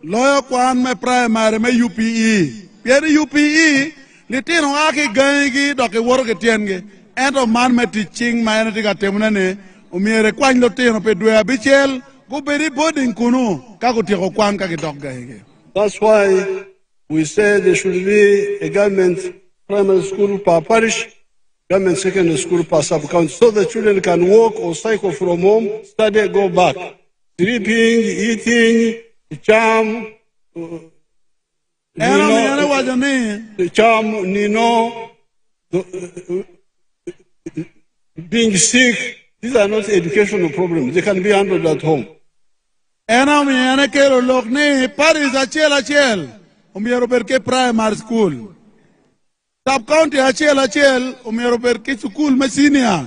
loyo kwan me primary me UPE. Pieri UPE, litino aki gangi doke woro tienge. Ento man me teaching ma ene tiga temunane, umiere kwan lo tino pe dwe abichel, go beri boarding kunu, kako tiko kwan kaki dok gangi. That's why we say there should be a government primary school per parish, government secondary school per sub-county, so the children can walk or cycle from home, study, go back. Sleeping, eating, charm, being sick, these are not educational problems. They can be handled at home. Paris achel, umiero perché primary school. Sub-county achel, umiero perché school me senior.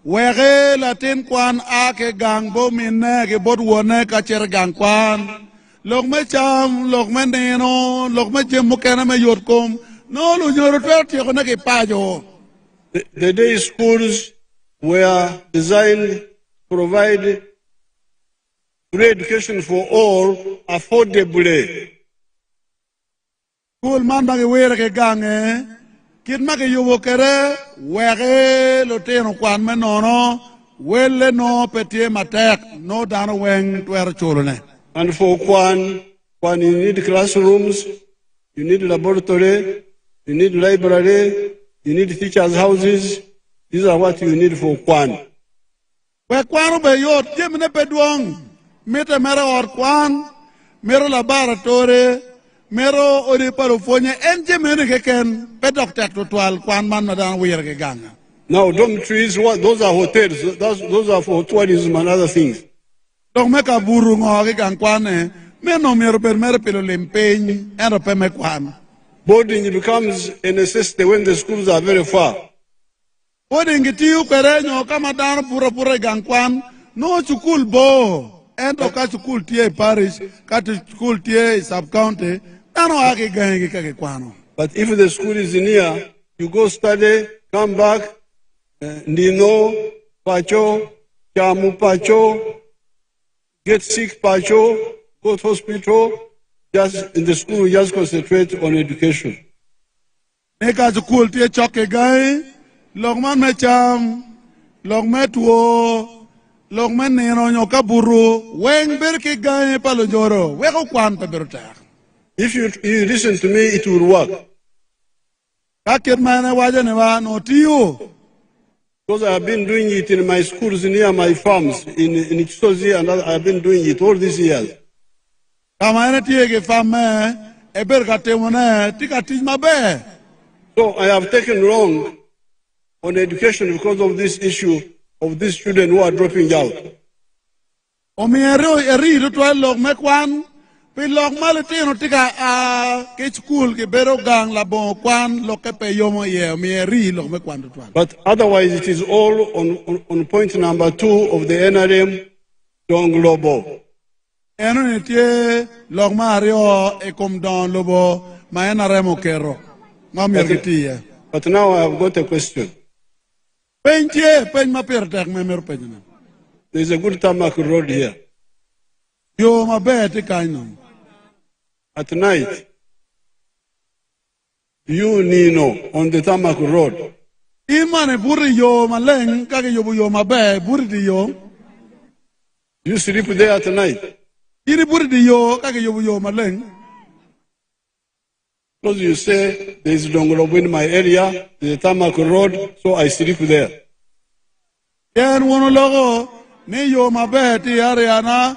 Wege latin kwan ake gang bo minne ke bot wone ka cher gang kwan. Lok me cham, lok me neno, lok me jemu kena me yotkom. No lu nyoro twelve yoko na ke pajo. The day schools were designed to provide free education for all affordably. School man bagi wera ke gang kit ma ke yobo kere wege lo teno kwan me nono wele no petie matek no dano weng twer chulune. And for Kwan, you need classrooms, you need laboratory, you need library, you need teachers' houses. These are what you need for Kwan. We Kwan be yot jemne pedwong mete mero or Kwan mero laboratory mero ori parofonye enje mene keken pedok tek to twal Kwan man madan wira ke ganga. Now dormitories, those are hotels. Those are for tourism and other things. Donc me ka buru ngoge kan Kwan me no mero per mere pelo lempeñ ero pe me Kwan. Boarding becomes a necessity when the schools are very far. Boarding tiu perenyo kama dan pura gan Kwan no chukul bo ento ka chukul tie parish ka chukul tie sub county ano ake gangi ka ke Kwano. But if the school is near, you go study, come back, Nino, Pacho, Chamu Pacho, get sick Pacho, go to hospital, just in the school, just concentrate on education. Neka chukul tie choke gai, logman me cham, logme tuo, logme nino nyoka buru, weng berke gai palo joro, weko Kwan pe berutak. If you listen to me, it will work. Kakir mane waje ne wa no tiyo. Because I have been doing it in my schools near my farms in Chisozi, and I have been doing it all these years. Kama ene tie ke fame eber ka temone tika tij maber. So I have taken wrong on education because of this issue of these children who are dropping out. Omiero eri to lok me kwan pi lok maletino tika a ke school ke bero gang la bon kwan lok ke pe yomo ye omieri lok me kwan to. But otherwise, it is all on point number 2 of the NRM Dong Lobo. Eno ne tie lok mario e kom don lobo ma ena remo kero. Ngam tie. But now I have got a question. Pentie pen ma per tek me mer penjana. There is a good tarmac road here. Yo maber ti kaino. At night, you Nino on the tarmac road. Imane buri yo maleng kage yo bu yo maber buri di yo. You sleep there at night. Ini buri di yo kage yo bu yo maleng. Because you say there is Dongolobo in my area, there's a tarmac road, so I sleep there. Yen wono logo ni yo maber ti ariana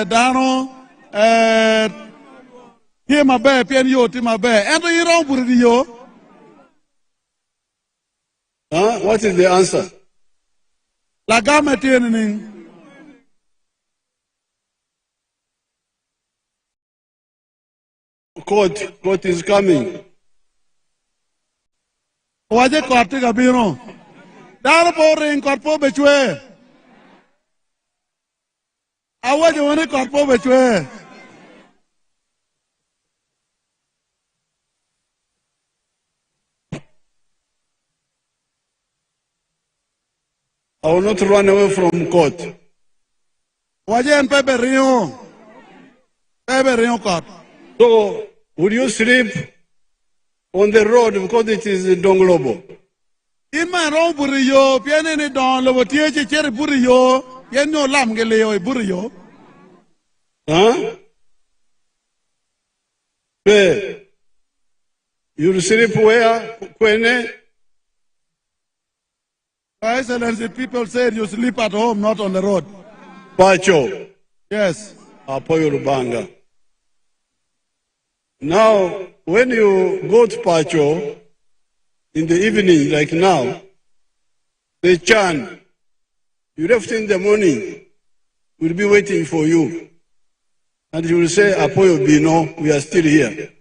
dano ti maber pien yo ti maber. Ento iro buri di yo. What is the answer? La game tiene ning. Court is coming. Waje korte gabino. Dano po ring korpo bechwe. Awaje wone korpo bechwe. I will not run away from court. Waje en pepe rio. Pepe rio court. So, would you sleep on the road because it is Dongolobo? In my room buri yo piene ni don lobo tie chere buri yo yen no lam gele yo buri yo. Where? You sleep where? Kwene? Excellency, people said you sleep at home, not on the road. Pacho. Yes. Apoyo Rubanga. Now, when you go to Pacho in the evening, like now, the Chan, you left in the morning, will be waiting for you. And you will say, Apoyo Bino, we are still here.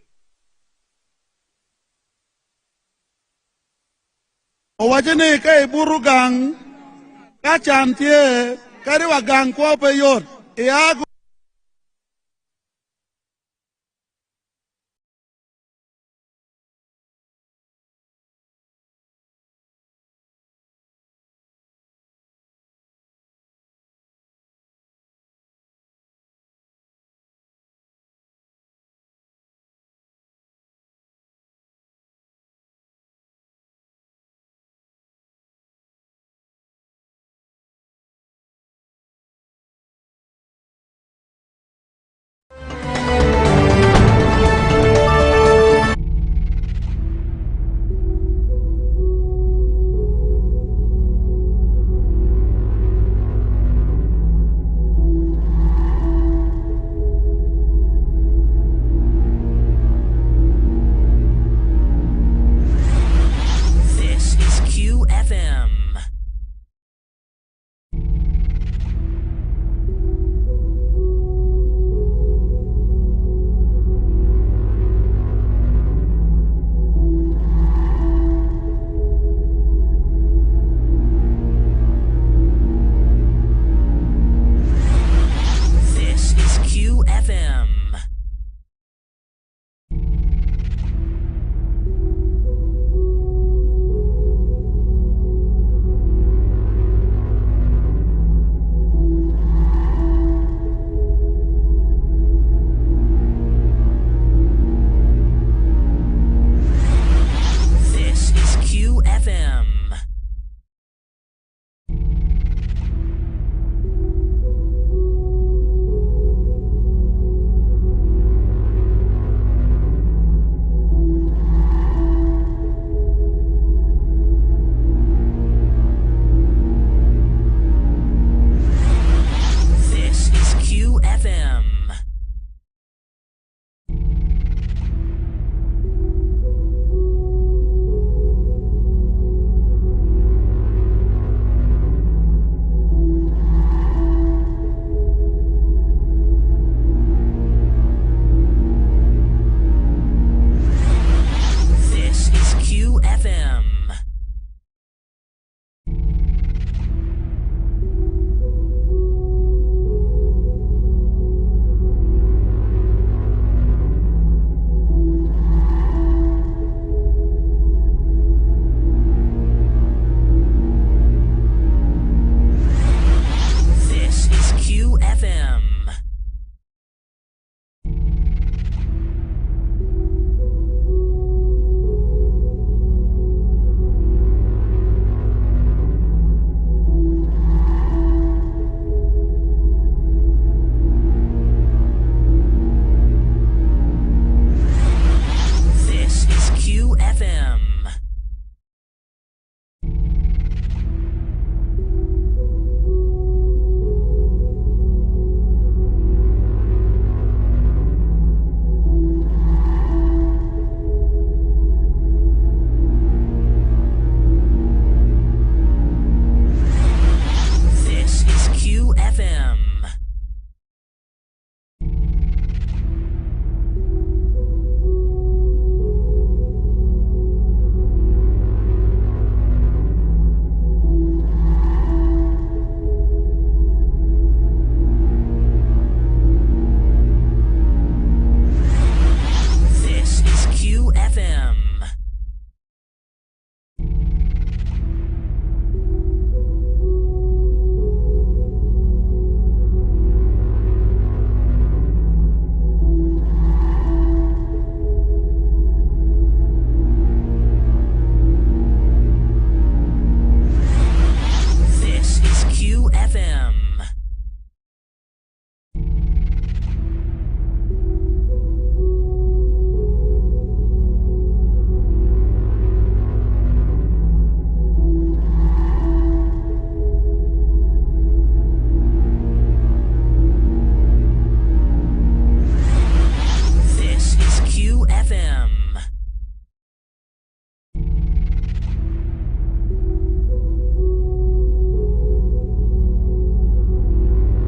Owajene kai buru gang, ka Chan tie, kariwa gang kwa pe yot, iago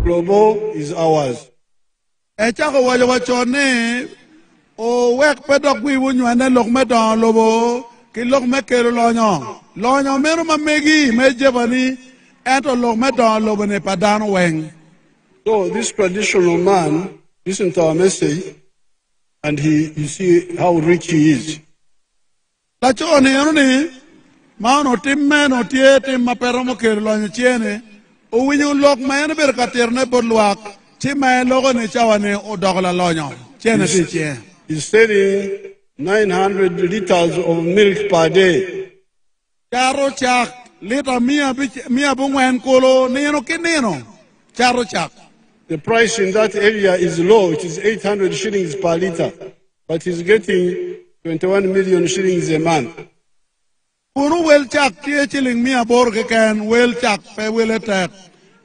Lobo is ours. Echako wajo wachone o wek pedok wi wunywane lok medon lobo ki lok mekelo lonyo meru mamegi mejebani ento lok medon lobo ne padan weng. So this traditional man listened to our message, and you see how rich he is. Lacho ni mano timme no tie tim mapero mo kelo lonyo chiene o winyo lok mayane ber katerne bodluak chime logo ne chawane o dogla lonyo chiene ti chie. He's selling 900 liters of milk per day. Charo chak lita mia bungwen kolo nino kinino. Charo chak. The price in that area is low. It is 800 shillings per liter, but he's getting 21 million shillings a month. Unu wel chak tie chilling mia bor ke ken wel chak pe wel etek.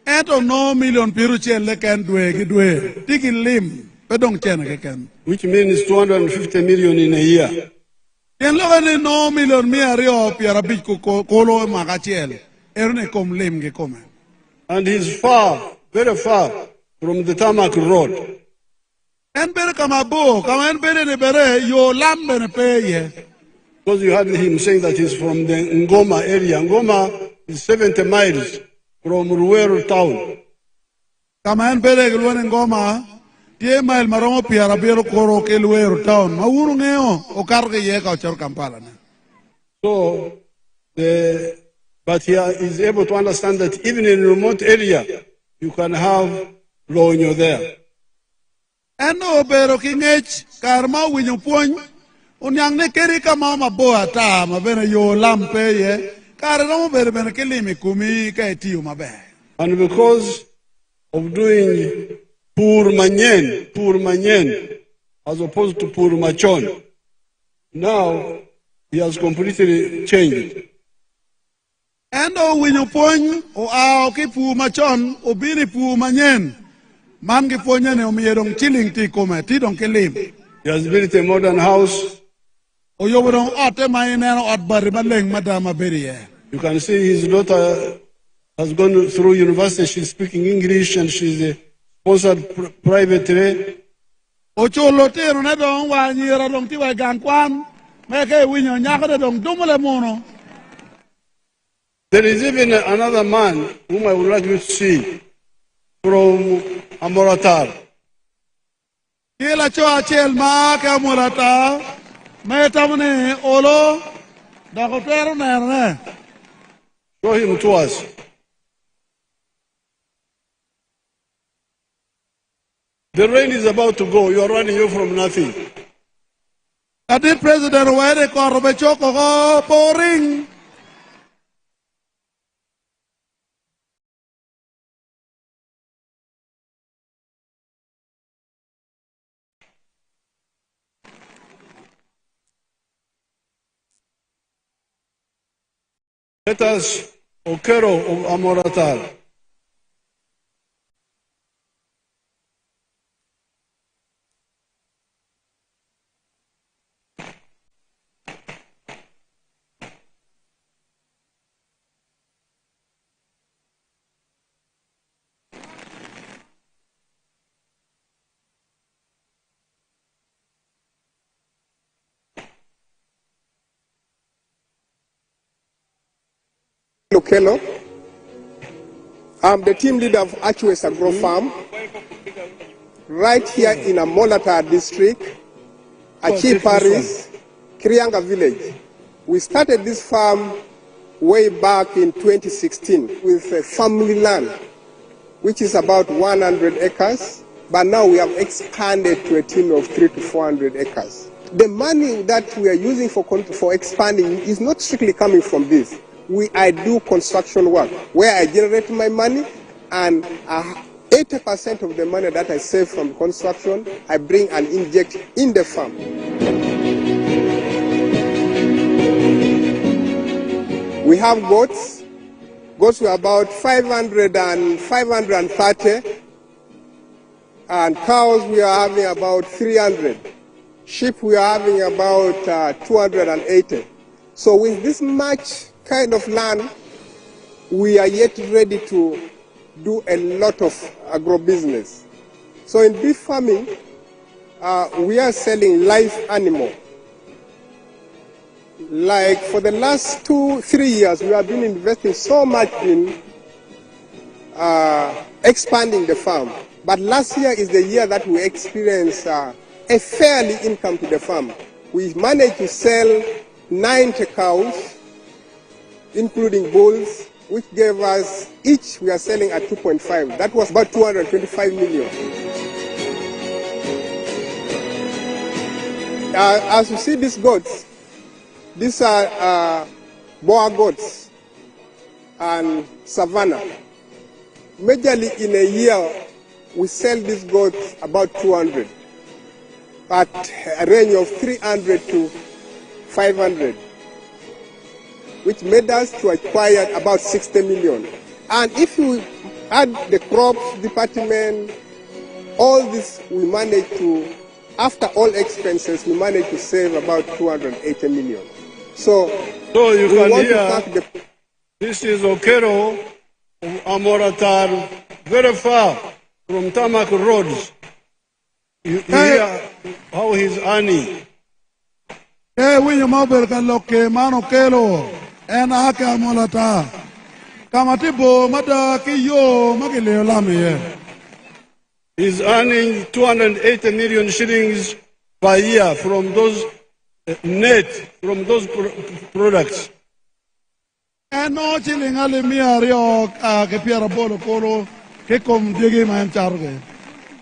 Eto no million piru chel le ken dwe ki dwe. Tiki lim pe dong chen ke ken. Which means 250 million in a year. Yen lo ni no million mia rio piara bich kolo makachel. Erne kom lim ke come. And he's far, very far from the tarmac road. En bere kama bo, kama en bere ne bere yo lambe ne peye. Because you heard him saying that he's from the Ngoma area. Ngoma is 70 miles from Ruweru town. Kama en bere ke luane Ngoma, tie mail maromo piara bero koro ke Ruweru town. Ma uru ngeo o karge ye ka chor Kampala ne. So but he is able to understand that even in a remote area, you can have lonyo there. Eno bero kingech karma winyo puony unyang ne keri kama maboa ta mabene yo lampe ye karma bero bene kelimi kumi ka etiyo mabe. And because of doing pur manyen, as opposed to pur machon, now he has completely changed. Eno winyo puony o ao ki pu machon o bini pu manyen. Man ki puonye ne umiyedong chilling ti kome ti dong kelim. He has built a modern house. O yobodong ote maineno ot bari maleng madama beriye. You can see his daughter has gone through university. She's speaking English and she's sponsored privately. O cholo tero ne dong wa nyira dong ti wa gan kwan. Meke winyo nyaka dong dumule mono. There is even another man whom I would like you to see from Amoratar. Kila cho achel ma ke Amoratar. Metamne olo. Dakotero ne. Show him to us. The rain is about to go. You are running away from nothing. Adi President Wede Korobe Choko go pouring. Let us, Okero of Amoratar. Lokelo. I'm the team leader of Achwes Agro Farm, right here in Amolatar district, Achi Paris, Krianga village. We started this farm way back in 2016 with a family land, which is about 100 acres, but now we have expanded to a team of 300 to 400 acres. The money that we are using for expanding is not strictly coming from this. I do construction work where I generate my money, and 80% of the money that I save from construction, I bring and inject in the farm. We have goats. Goats were about 530, and cows we are having about 300. Sheep we are having about 280. So with this much kind of land, we are yet ready to do a lot of agro-business. So in beef farming, we are selling live animal. Like for the last 2-3 years, we have been investing so much in expanding the farm. But last year is the year that we experienced a fairly income to the farm. We managed to sell 90 cows, including bulls, which gave us, each we are selling at 2.5. That was about 225 million. As you see these goats, these are Boer goats and Savannah. Majorly in a year, we sell these goats about 200, at a range of 300 to 500, which made us to acquire about 60 million. And if you add the crops department, all this we managed to, after all expenses, we managed to save about 280 million. So you can hear, this is Okero of Amoratar, very far from Tamak roads. You hear how he's earning. Winyo mabel kan loke mano kelo en ake amolata kamatibo mada kiyo magile lami. He's earning 280 million shillings per year from those net, from those products. No chilling ale miario ke piara bolo kolo ke kom digi man charge.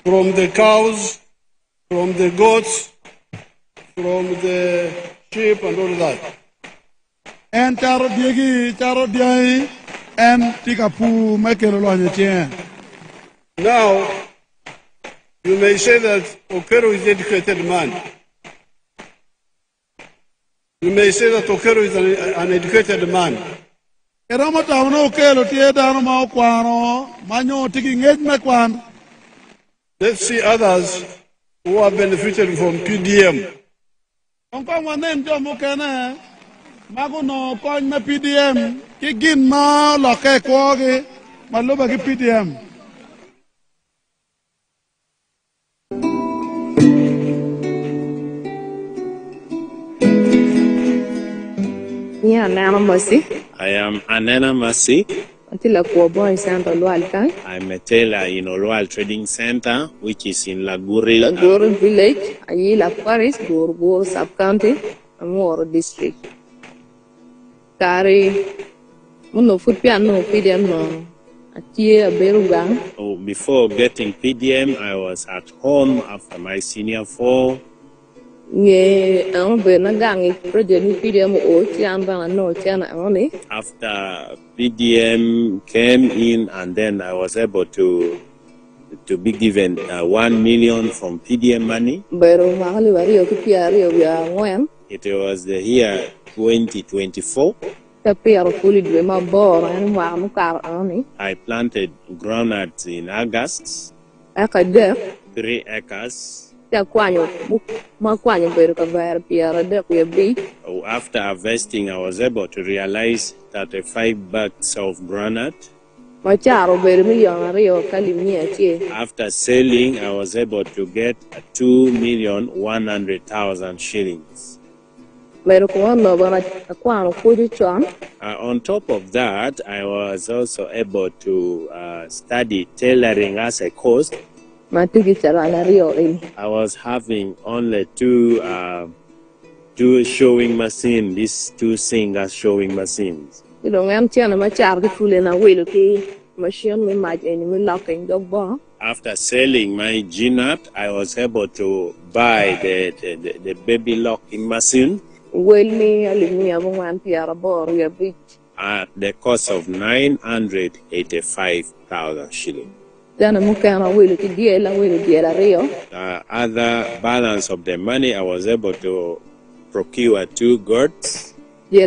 From the cows, from the goats, from the sheep and all that. En charo diai en tikapu mekelo lo chen. Now, you may say that Okero is an educated man. You may say that Okero is an educated man. Let's see others who are benefiting from PDM. PDM kigin ma loke kwoge maluba ki PDM. Yeah, Nana Mercy. I am Anana Mercy. I'm a tailor in Olual Trading Center, which is in Laguri. Laguri Village, Ayila Paris, Gorgo Sub-County, Amuru District. Kari, Muno food piano, PDM no. Before getting PDM, I was at home after my senior 4. After PDM came in, and then I was able to be given 1 million from PDM money. It was the year 2024. I planted groundnuts in August, 3 acres. After harvesting, I was able to realize that 5 bags of groundnut. After selling, I was able to get 2,100,000 shillings. On top of that, I was also able to study tailoring as a course. I was having only 2 showing machines, these 2 singer showing machines. After selling my G-nut, I was able to buy the baby locking machine at the cost of 985,000 shillings. Other balance of the money, I was able to procure 2 goats. I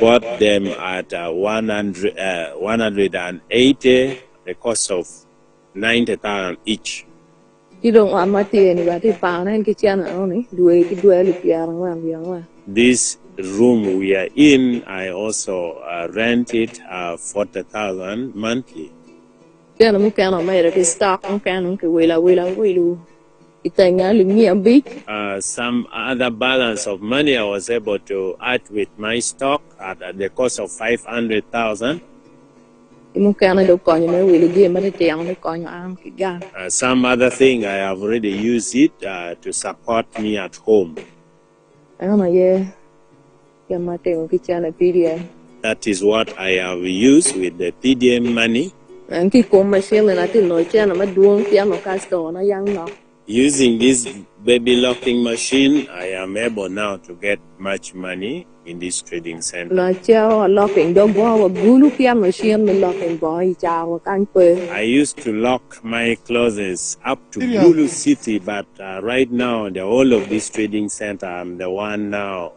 bought them at 180, the cost of 90,000 each. These room we are in, I also rent it 40,000 monthly. Some other balance of money I was able to add with my stock at the cost of 500,000. Some other thing I have already used it to support me at home. That is what I have used with the PDM money. Using this baby locking machine, I am able now to get much money in this trading center. I used to lock my clothes up to Gulu City, but right now, the whole of this trading center, I'm the one now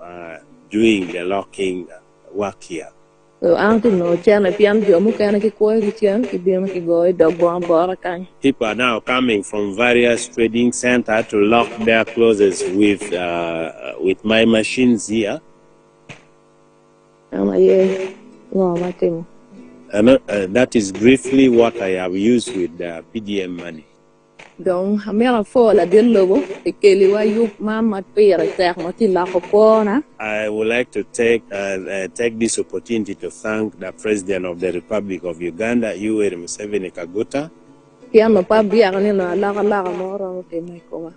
doing the locking work here. People are now coming from various trading centers to lock their clothes with my machines here. And that is briefly what I have used with the PDM money. I would like to take this opportunity to thank the President of the Republic of Uganda, Yoweri Museveni Kaguta.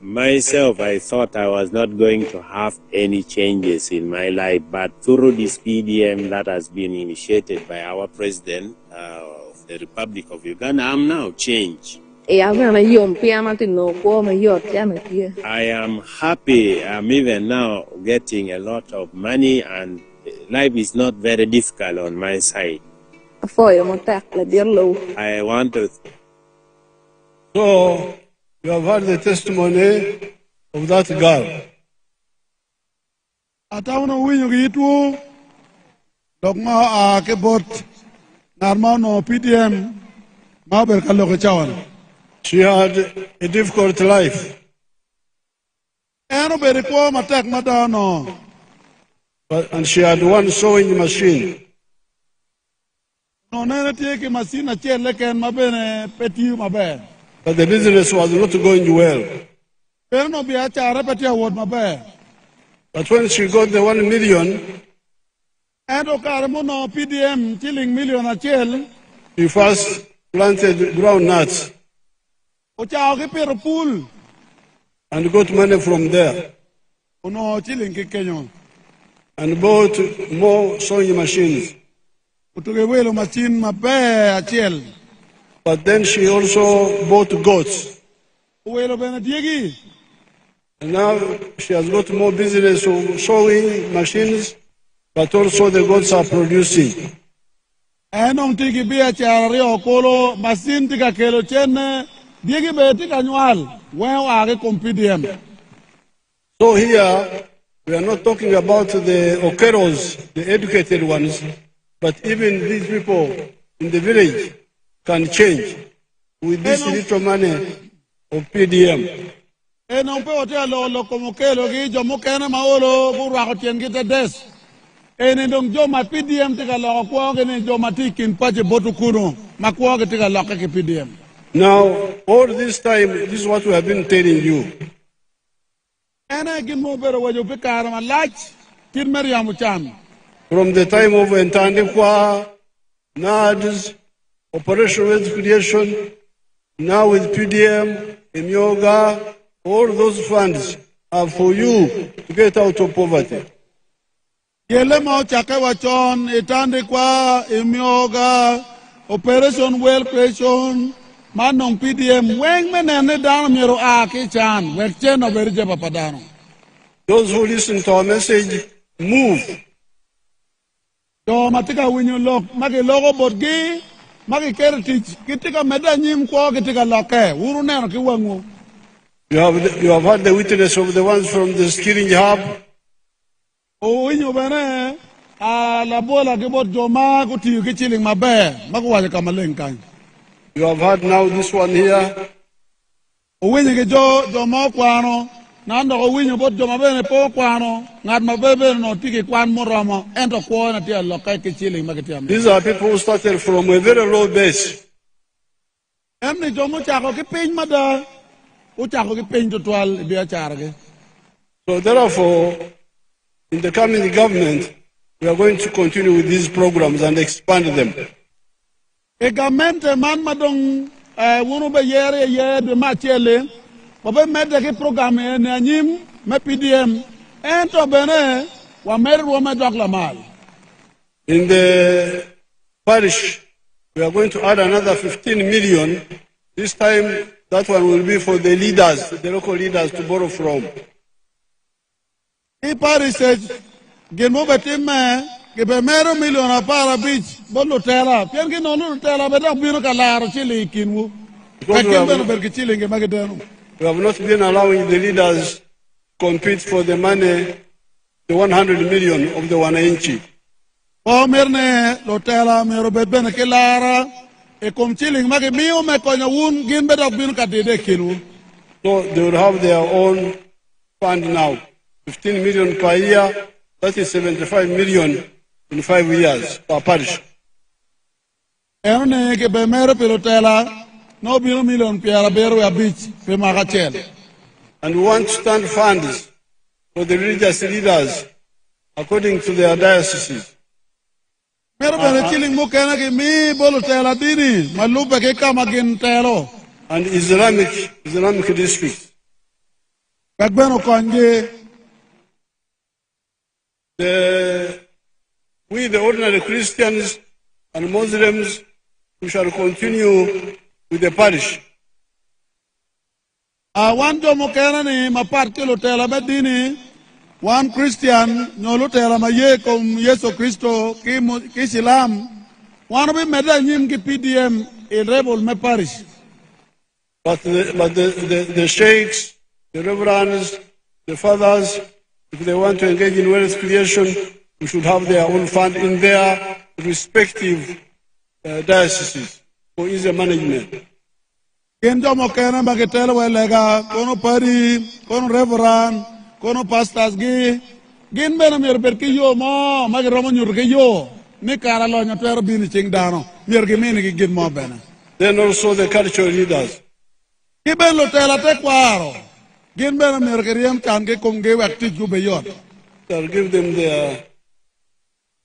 Myself, I thought I was not going to have any changes in my life, but through this PDM that has been initiated by our President of the Republic of Uganda, I'm now changed. I am happy. I'm even now getting a lot of money, and life is not very difficult on my side. I want to. So, you have heard the testimony of that girl. She had a difficult life. And she had one sewing machine. But the business was not going well. But when she got the 1 million, she first planted groundnuts and got money from there and bought more sewing machines. But then she also bought goats. And now she has got more business of sewing machines, but also the goats are producing. So here, we are not talking about the okeros, the educated ones, but even these people in the village can change with this little money of PDM. Now, all this time, this is what we have been telling you. From the time of Entandikwa, NADS, Operation Wealth Creation, now with PDM, Emyoga, all those funds are for you to get out of poverty. Operation Wealth Creation, Manong PDM, Those who listen to our message, move. You have had the witness of the ones from the skilling hub. You have had now this one here. nando ko winyo bot joma bene po kwano ngat mabebe no tiki kwan moromo ento ko na tia lokai ke chili magetiam. These are people who started from a very low base. Emni jomo chako ki piny mada u chako ki piny total biya charge. So therefore, in the coming government, we are going to continue with these programs and expand them. E government man madong wunu be yere de machele Obe mede ki program ne anyim me PDM ento bene wa meru wa medokla mal. In the parish, we are going to add another 15 million. This time, that one will be for the leaders, the local leaders to borrow from. I parish gemo betime gebe meru million apara beach bolu tela. Pien ki nonu tela bedak biro kalaro chili kinwu. We have not been allowing the leaders to compete for the money, the 100 million of the 1 inch. O merne lotela mero bedbene kelara e kom chilling mage miu me konya wun gin bedok bin kadede kilu. So they will have their own fund now. 15 million per year, that is 75 million in 5 years per parish. Erne ke be mero pelotela no million piara beru ya beach pe magachel. And we want to stand funds for the religious leaders according to their dioceses. Pero bene chilling mo kana ke mi bolo tela dini malupe ke kama gin telo and Islamic district. Kagbeno konje we the ordinary Christians and Muslims, we shall continue with the parish. One Jomokana ni maparti lotela medini, one Christian nyolotela maye kom Yesu Kristo ki Silam, one of them medanyim ki PDM a rebel me parish. But the sheikhs, the reverends, the fathers, if they want to engage in wealth creation, we should have their own fund in their respective dioceses for easy management. Kendo mo kena bagetela welega kono pari kono reverend kono pastors gi gin bena mer perki yo mo magiromo nyur ke yo ni kara lo nyotero bini ching dano mer gi mini gi gin mo bena. Then also the cultural leaders. Iben lo tela te kwaro gin bena mer ke riem kan ke konge wakti ju be yon. They'll give them their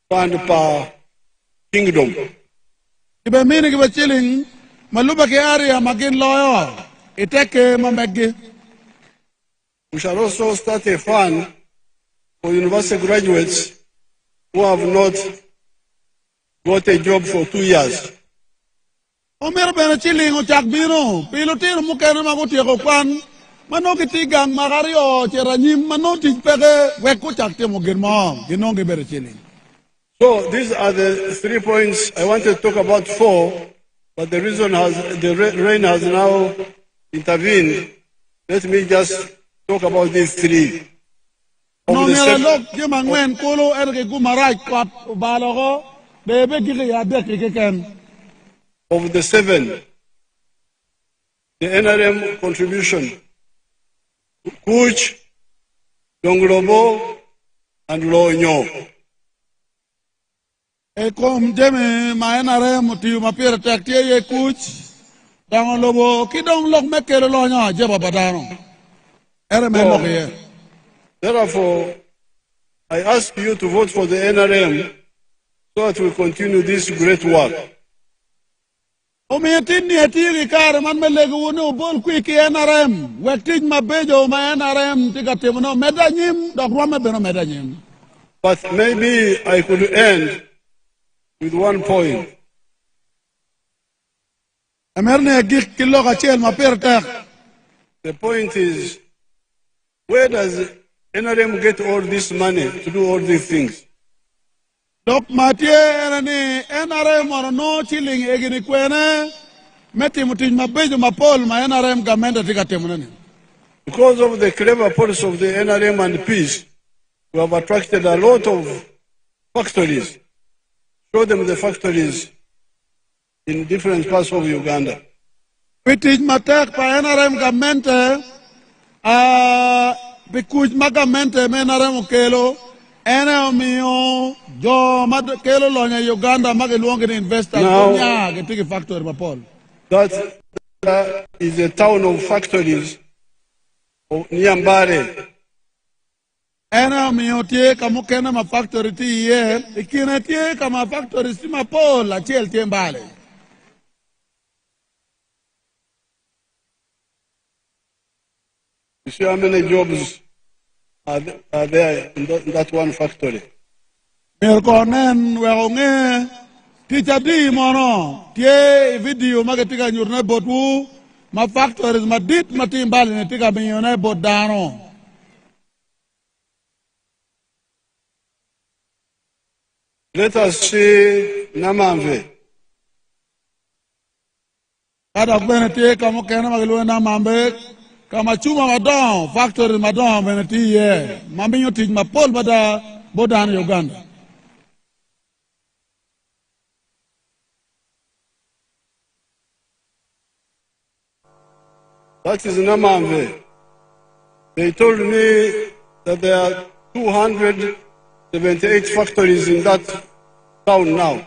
fund per kingdom. Iben mini gi bachiling maluba ke area magin loyo iteke mamegi. We shall also start a fund for university graduates who have not got a job for 2 years. Omer bena chiling o chak bino pilotin mukene maguti ko kwan mano kitigang magario cheranyim mano tipege weku chakte mo girmo ginonge bere chiling. So these are the 3 points. I wanted to talk about 4. But the rain has now intervened. Let me just talk about these 3. Of the 7, the NRM contribution, Kuch, Donglobo, and Lonyo. Kom jeme maenare mutiu mapira taktie ye kuch dango lobo kidong lok mekelo lo nya jeba badano ere me lok ye. Therefore, I ask you to vote for the NRM so that we continue this great work. O me tinni atiri kar man melego wono bol ku ki NRM wetij mabejo ma NRM tigatemno medanyim dok rome beno medanyim. But maybe I could end with 1 point. The point is, where does NRM get all this money to do all these things? Dok matie NRM or no chilling egini kwene meti mutin mabejo mapol ma NRM gamenda tigatemnani. Because of the clever policy of the NRM and peace, we have attracted a lot of factories. Show them the factories in different parts of Uganda. Pitij matek pa NRM government Pikuj magamente menaremo kelo. Ene omiyo jo kelo lonya Uganda mageluonge ni investor gonya getigi factory mapol. That is a town of factories near Mbare. Ene omiyo tie kama kena ma factory ti ye, ikine tie kama factory si mapol achiel tie Mbale. You see how many jobs are there in that one factory? Merkonen weonge ticha di mono tie video magetika nyurne botu ma factories madit matimbali ne tika minyone bodano. Let us see Namamve. Kada kwene tie kama kena mageluwe Namamve kama chuma madon factory madon beneti ye maminyo tij mapol bada bodano Uganda. That is Namamve. They told me that there are 278 factories in that town now.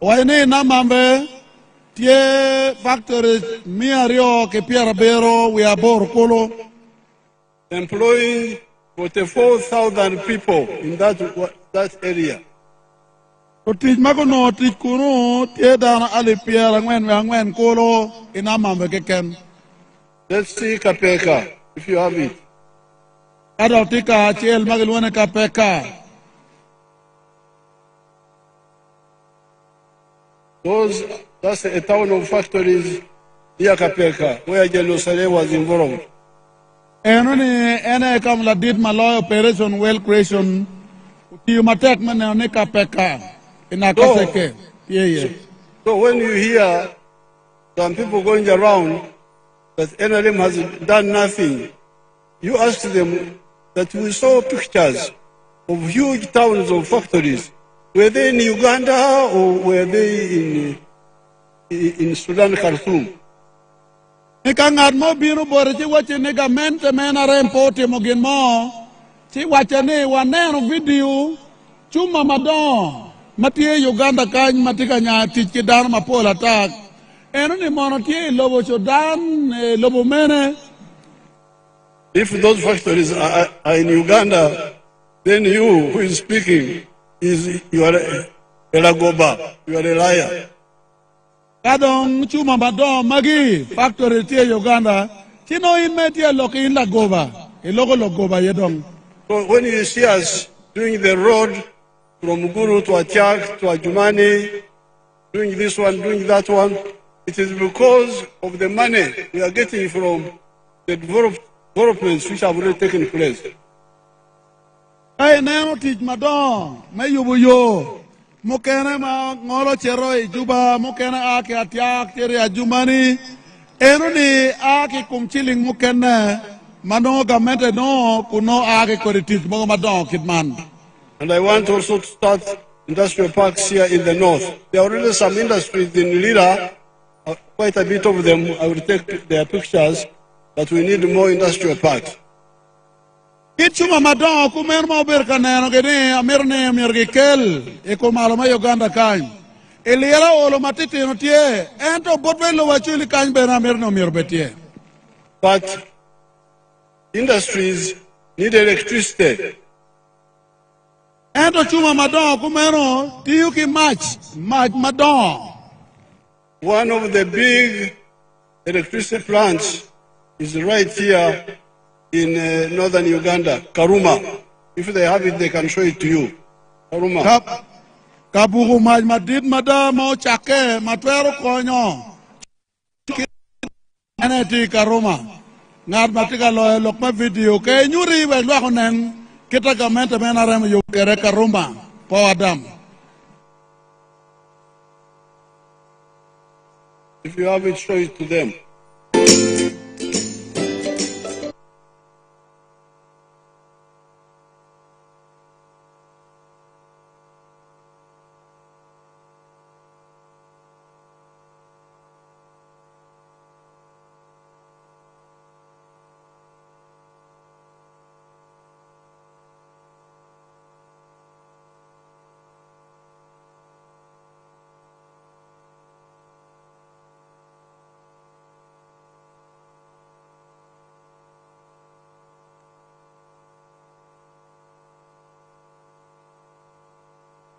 Waine Namamve tie factories miario ke pierabero we are borkolo. Employing 44,000 people in that area. Tij magono tij kuno tie dana ali piera ngwen kolo inamambe keken. Let's see Kapeka, if you have it. Ada tika chiel magelwane Kapeka. That's a town of factories near Kapeka, where Jerusalem was involved. Ene kam la did malloy operation well creation. You matek mane ne Kapeka. So when you hear some people going around that NLM has done nothing, you ask them that we saw pictures of huge towns of factories. Were they in Uganda or were they in Sudan, Khartoum? Nikangat mo biro bore ti wache negamente mena rempote mo gin mo. Ti wache ne waneno video chuma madon. Matie Uganda kany matika nya tich ki dan mapol attack. Eno ni mono tie lobo Sudan lobo mene. If those factories are in Uganda, then you who is speaking you are a lagoba, you are a liar. Kadong chuma madon magi factory tie Uganda. Chino in metie loki in lagoba. Ilogo logoba yedong. So when you see us doing the road from Guru to Atiak to Ajumani, doing this one, doing that one, it is because of the money we are getting from the developments which have already taken place. Hey, now teach madon, may you yo. Mokene ma ngolo chero Juba, mokene aki Atiak, teri Ajumani. Enoni aki kumchiling mokene, mano gamente no, kuno aki koritis, mo madon kidman. And I want also to start industrial parks here in the north. There are already some industries in Lira, quite a bit of them. I will take their pictures, but we need more industrial parks. Kichuma madon kumer mo berkaneno gene amirne amirgikel eko maloma Uganda kan. Eliera olo matiti no tie ento botwelo wachuli kan bena amirno mirbetie. But industries need electricity. Ento chuma madon kumero tiyuki match madon. One of the big electricity plants is right here in northern Uganda, Karuma. If they have it, they can show it to you. Karuma. Kabugu madid madamo chake matwero konyo. Aneti Karuma. Ngad matika loe lokma video ke nyuri we lo honen kita gamente menarem yo kere Karuma po Adam. If you have it, show it to them.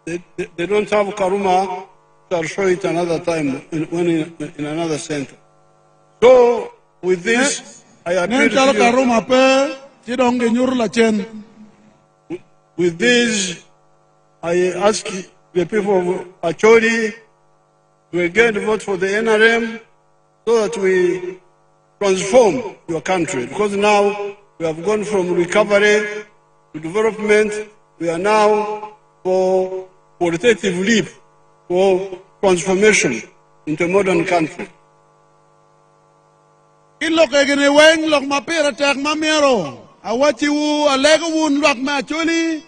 they don't have Karuma. I'll show it another time in another center. So with this, I appeal to you. With this, I ask the people of Acholi to again vote for the NRM so that we transform your country. Because now we have gone from recovery to development. We are now for qualitative leap, for transformation into a modern country. Ilok egene weng lok mapira tak mamiero. Awati wu alego wun lok ma Acholi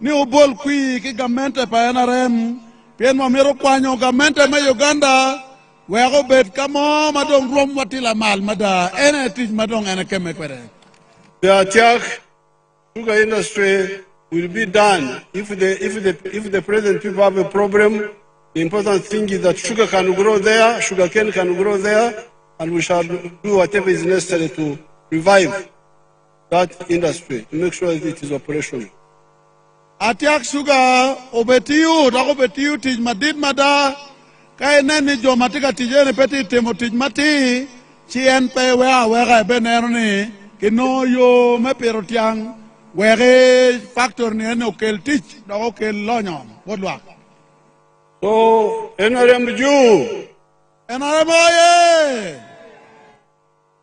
ni ubol kui ki gamente pa NRM. Pien mamiero kwanyo gamente ma Uganda. Wego bet kamo madong rom watila mal mada ene tij madong ene keme kwere. The attack sugar industry will be done if the present people have a problem. The important thing is that sugar can grow there, sugar cane can grow there, and we shall do whatever is necessary to revive that industry to make sure that it is operational. Atiak sugar obetiu tij madid mada kay neni jo matika tijene peti temo tij mati chien pe wega benero ni kino yo me perotiang wege factor ni eno kel tich do kel lonyo wodwa. So NRM Jew. NRM oye.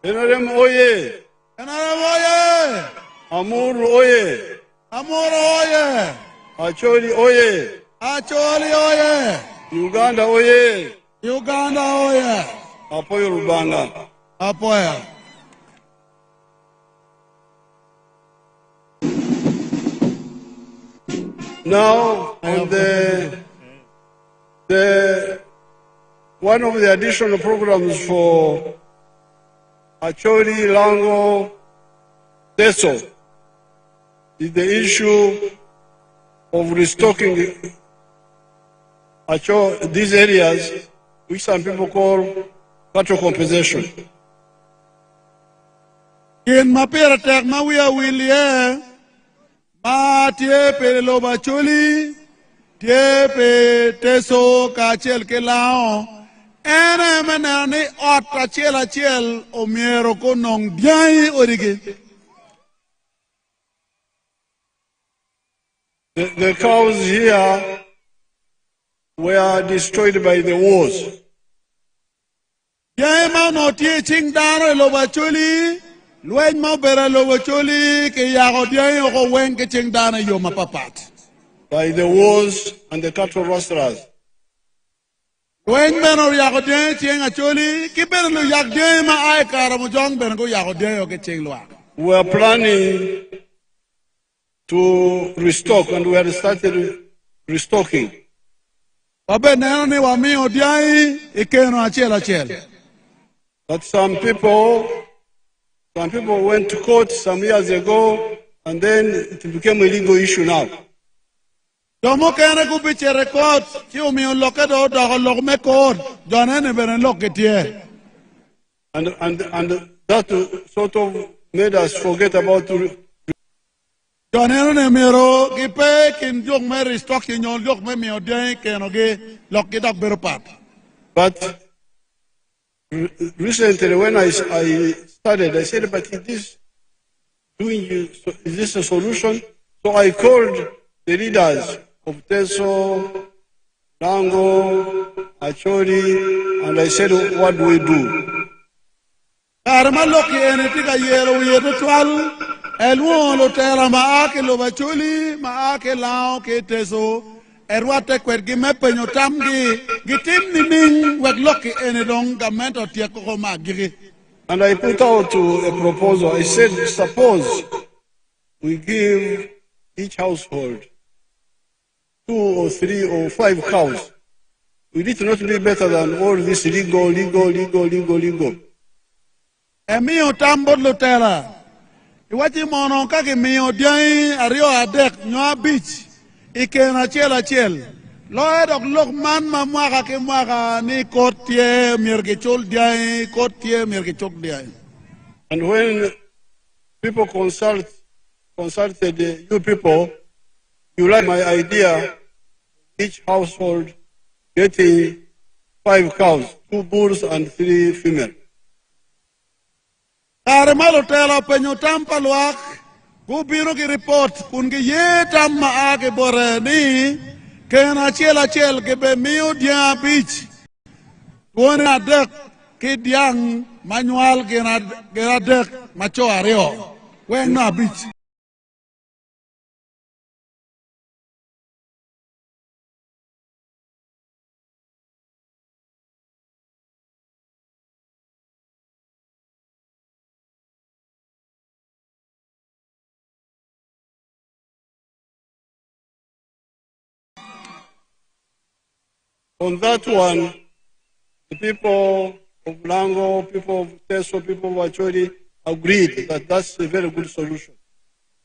NRM oye. NRM oye. Amuru oye. Amuru oye. Acholi oye. Acholi oye. Uganda oye. Uganda oye. Apoyo Rubanga. Apoyo. Now on the one of the additional programs for Acholi, Lango, Teso is the issue of restocking these areas, which some people call cattle compensation. In mapira tek mawia wilie ma tie pe loba Acholi tie pe Teso kachel ke lao ene menani ot achel omiero ko nong diai orige. The cows here were destroyed by the wars. Diai ma no tie ching daro loba Acholi luen ma bera loba Acholi ke yago diai ko wen ke ching dana yo mapapat. By the wars and the cattle rustlers. When men are Yagodin, Ching Acholi, keep it in Yagdem, I Karamujong, Bengo Yagodin, or get Chingwa. We are planning to restock, and we have started restocking. But some people went to court some years ago, and then it became a legal issue now. Domo kene kupiche record, kiu mi unloke do log me code, jonene beren loketie. And that sort of made us forget about jonene miro kipe kin jog me restock kin jog me mi odien kenoge lokidak beropat. But recently when I started, I said, but is this a solution? So I called the leaders of Teso, Dango, Acholi, and I said, what do we do? Karmaloki enetika yero yeto twal, elwo lo tera maake lo Acholi, maake lao ke Teso, erwate kwergi mepenyo tamgi, gitim nining wegloki enedong gamento tieko magiri. And I put out a proposal. I said, suppose we give each household 2 or 3 or 5 cows. Will it not be better than all this legal? Emio tambo lutera. Iwati mono kake mio diai ario adek nyoa beach. Ike na chel. Loe dok lok man mamwaka ke mwaka ni kotie mirgechol diai, kotie mirgechok diai. And when people consulted you people, you like my idea each household getting 5 cows, 2 bulls and 3 female. Karimalo telo penyo tampa luak, kubiro ki report, kungi ye tamma ake bore ni, kena chel ke be miu dia beach. Kuona dek ki diang manual kena dek macho areo. Weng na beach. On that one, the people of Lango, people of Teso, people of Acholi agreed that that's a very good solution.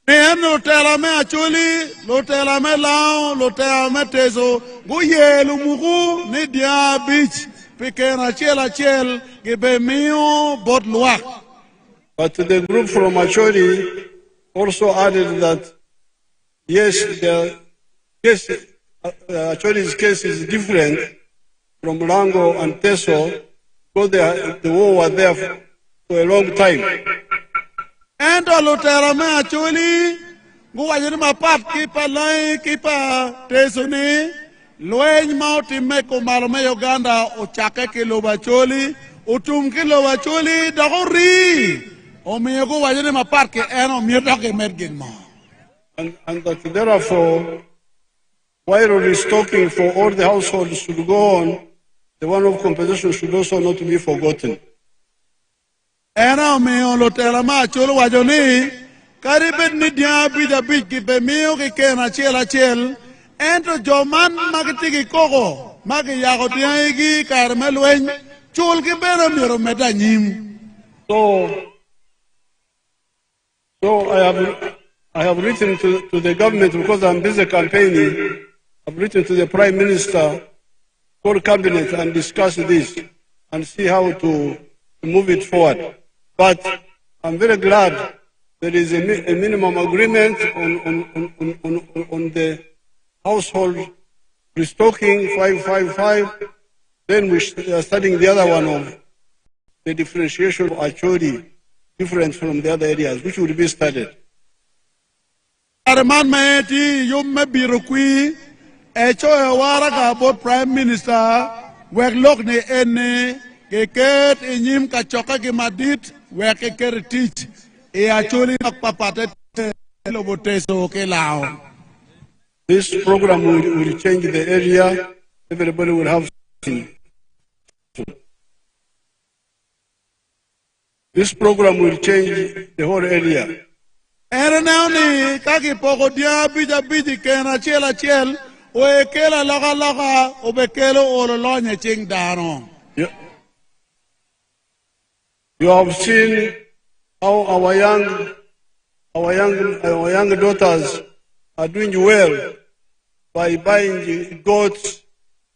Lotela me Acholi, lotela me Lao, lotela me Teso, guye lumugu ni dia beach, pikena chel, gibe miu bot luak. But the group from Acholi also added that, yes, Acholi's case is different from Lango and Teso because the war was there for a long time. And Lutera me Acholi, go ahead my part, keep a line, keep a Tesoni, Loen Mouti Meko Malome Uganda, Ochaka Kilo Bacholi, Utum Kilo Bacholi, Dahori, Omiago, I didn't my park, and Omiaki Medgin. And that therefore, while restocking for all the households should go on, the one of compensation should also not be forgotten. Ena meo lotela ma cholo wajoni karibet ni dia bida biki be meo ke kena chel ento joman magitigi koko magi yago dia igi karmelwen chul ke bera mero medanyim. So I have written to the government because I'm busy campaigning. I've written to the Prime Minister, call cabinet and discuss this and see how to move it forward. But I'm very glad there is a minimum agreement on the household restocking 555. Then we are studying the other one of the differentiation of actually different from the other areas, which will be studied. Arman Maeti, you may be required. Echo Waraga, both Prime Minister, work lock ne ene, keket inyim kachoka ki madit, work kekeri teach. E actually nakpapate loboteso ke lao. This program will change the area. Everybody will have something. This program will change the whole area. Ere now ni kaki poko dia bija biji kena chel. Oekela loga obekelo ololonye ching dano. You have seen how our young daughters are doing well by buying goats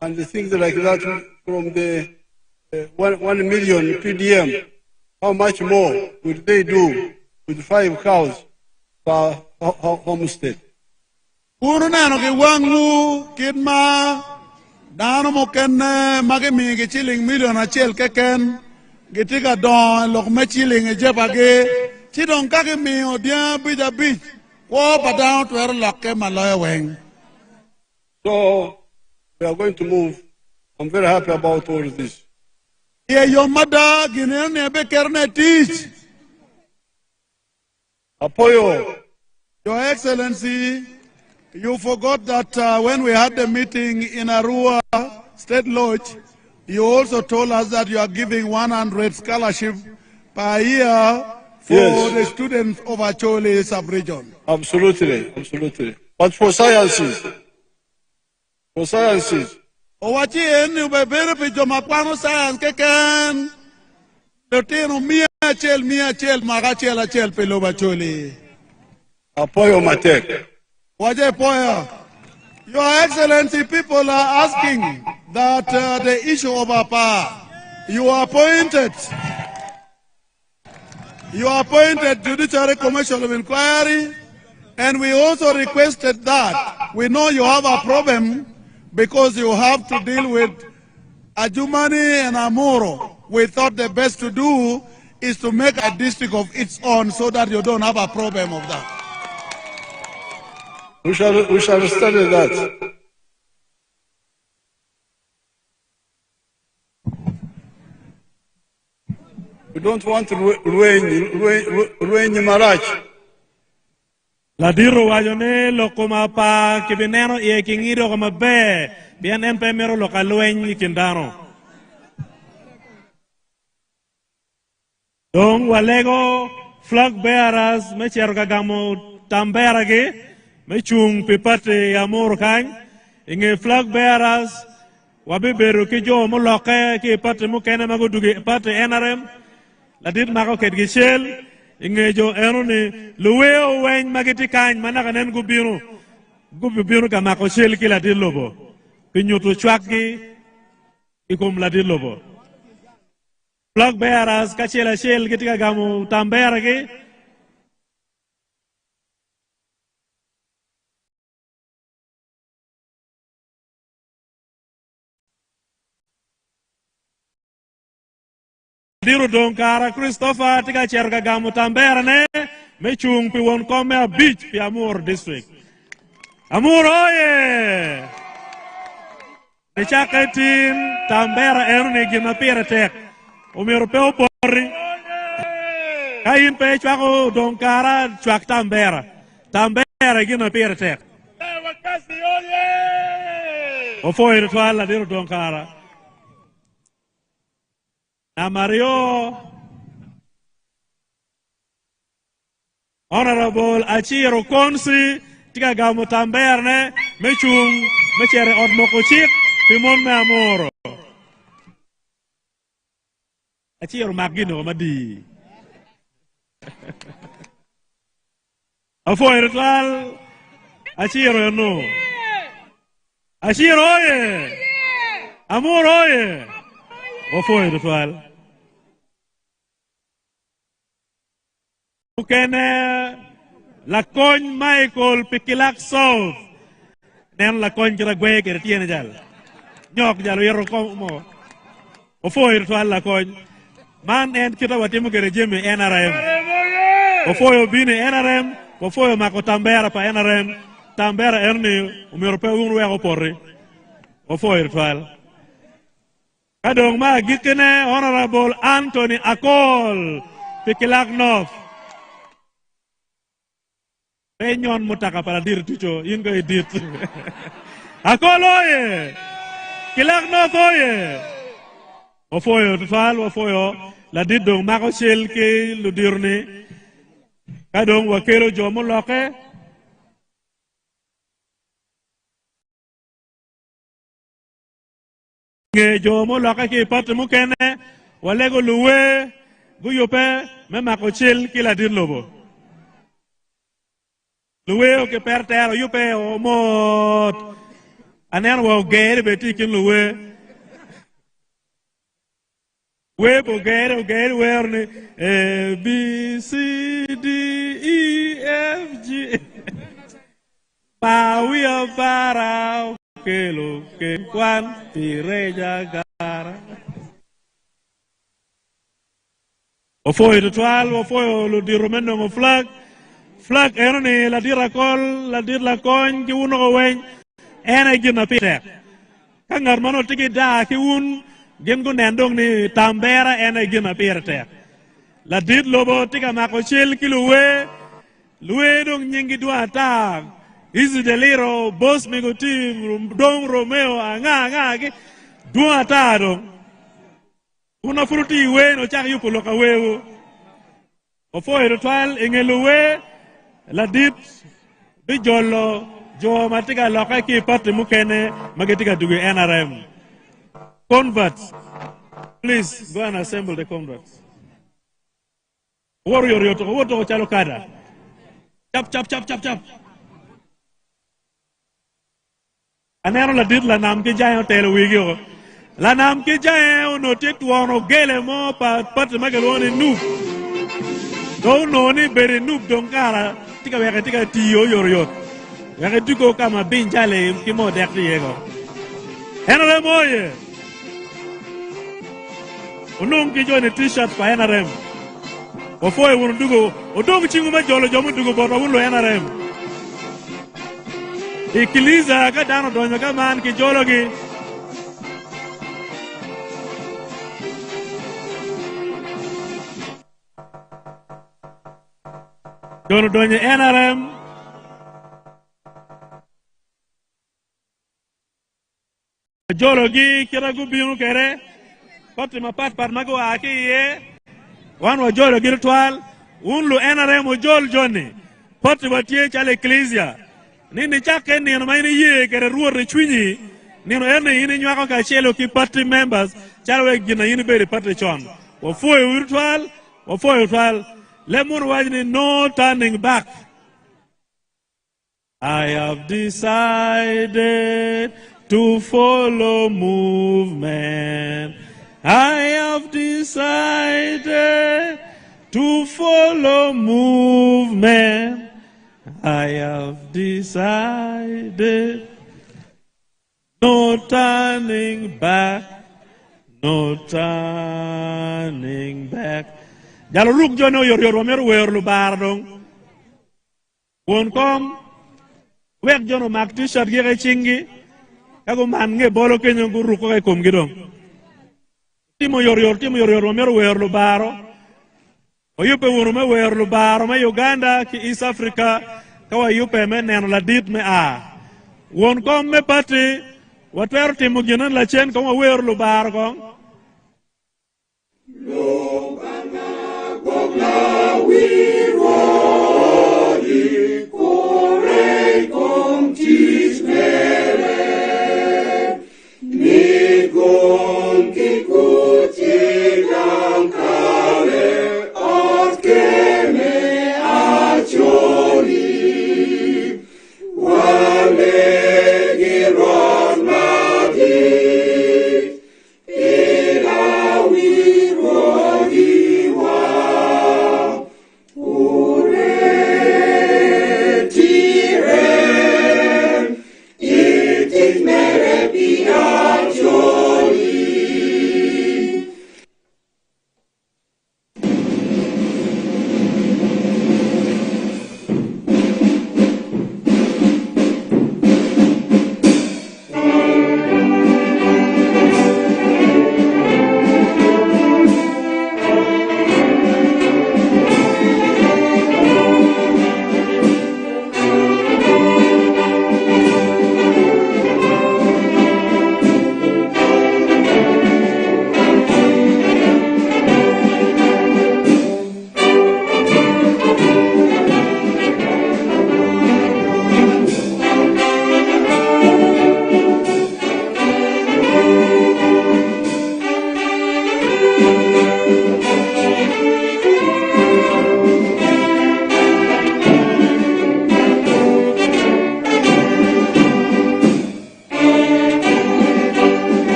and things like that from the 1 million PDM. How much more would they do with 5 cows per homestead? Urunano ki wangu kidma dano mo ken mage mi ki chilling million achel keken gitika don lok me chilling e jepage chidon kake mi odia bija bich wo padao to er lokke maloya weng. So we are going to move. I'm very happy about all this. Yeah, your mother ginene be kerne teach. Apoyo. Your Excellency, you forgot that when we had the meeting in Arua State Lodge, you also told us that you are giving 100 scholarship per year for the students of Acholi sub-region. Absolutely. But for sciences. Owachi enu bebere pe jomakwano science keken. Dotino mia chel maga chel pelo Acholi. Apoyo matek. Your Excellency, people are asking that the issue of APA, you appointed Judiciary Commission of Inquiry, and we also requested that we know you have a problem because you have to deal with Adjumani and Amuru. We thought the best to do is to make a district of its own so that you don't have a problem of that. We shall study that. We don't want to ruin Marach. La diro wajone lokoma pa kibinero ye kingiro kama be bien empemero lokaluen kindano. Dong walego flag bearers me chergagamo tamberage me chung pipate Amuru kany inge flag bearers wabiberu ki jo mo loke ki pate mo kene magudugi pate NRM la dit mako ket gi shell inge jo eroni luweo wen magiti kany manaka nen gubiru ka mako shell ki la dit lobo pinyutu chwaki ikum la dit lobo flag bearers kachela shell kitika gamu tamberage Diru Donkara Christopher tika cherga gamu tamberane mechung pi won kome beach pi Amuru district. Amuru oye! Nechakatin tambera erune gina pira tek. Umiru pe opori. Kain pe chwako Donkara chwak tambera. Tambera gina pira tek. Ofoi rituala diru Donkara. Na Mario Honorable Achiro Konsi tika gamu tamberne mechung mechere odmoko chik pimon me Amuru Achiro magino madi Afo ritual Achiro no Achiro oye Amuru oye Ofoi ritual Ukene la coñ Michael Pikilak South nen la coñ kira gwe kira tiene jal nyok jalo yero ko mo Ofoi ritual la coñ man en kita watimu kere jeme NRM Ofoi bine NRM Ofoi mako tambera pa NRM tambera erni umirope unru weko porri Ofoi ritual kadong ma gikene Honorable Anthony Akol Pikilak North Penyon mutaka para dir tucho ingo edit Akol oye Kilak North oye Ofoyo tufal ofoyo la didong mako shell ke ludirni kadong wakero jomo loke nge jomo loke ki patu mukene walego luwe guyope me mako shell ki la dir lobo luwe o ke per terra yupe o mot anen wo gere beti kin luwe we bo gere werne A B C D E F G pa wi para ke lo ke kwan tireja gara o foi ritual o foi lo di romeno ngo flag erone la dir la coñ ki uno wen ene gina pite kangar mano tigi da ki un gen go nendong ni tambera ene gina pite la dir lobo tiga mako chel ki luwe dong nyingi dua ta izi deliro boss me go team dong Romeo anga ki dua ta dong una fruti we no chak yupo loka wewo o foi ritual engeluwe la dit bi jollo jo matiga loka ki parti mukene magetiga dugu NRM converts please go and assemble the converts warrior yoto woto chalo kada chap anero la dit la nam ki jayo tele wigio la nam ki jayo no titwono gele mo pa parti magalone nu do no ni bere nu Donkara tika tiyo yor weke duko kama binjale kimo dekri yego NRM oye. Unung ki join t-shirt pa NRM. Ofoye wunu dugo. Odong chingu ma jolo jomu dugo bota wunu NRM. Ikiliza ka dano donyo ka man ki jolo gi. Jono donyo NRM. Jolo gi kira gubinu kere. Pati mapat mago aki ye. Wan wa jolo gi ritual. Unlu NRM o jol joni. Pati watie chale ecclesia. Nini chake ni no maini ye kere ruore chwinyi. Nino ene ini nywako ka chelo ki party members. Chalwe gina ini beri party chon. Wafuwe ritual. Lemon wajini no turning back. I have decided to follow movement. I have decided to follow movement. I have decided no turning back. No turning back. Jalo ruk jono yor wameru wer lu bardong. Won kom wek jono mak t-shirt gi chingi. Kago man nge bolo kenyo gu ruko kay kom gidong. Timo yor wameru wer lu baro. Oyupe wuru me wer lu baro me Uganda ki East Africa kawa yupe me neno la dit me a. Won kom me pati water timo ginan la chen kama wer lu baro kong.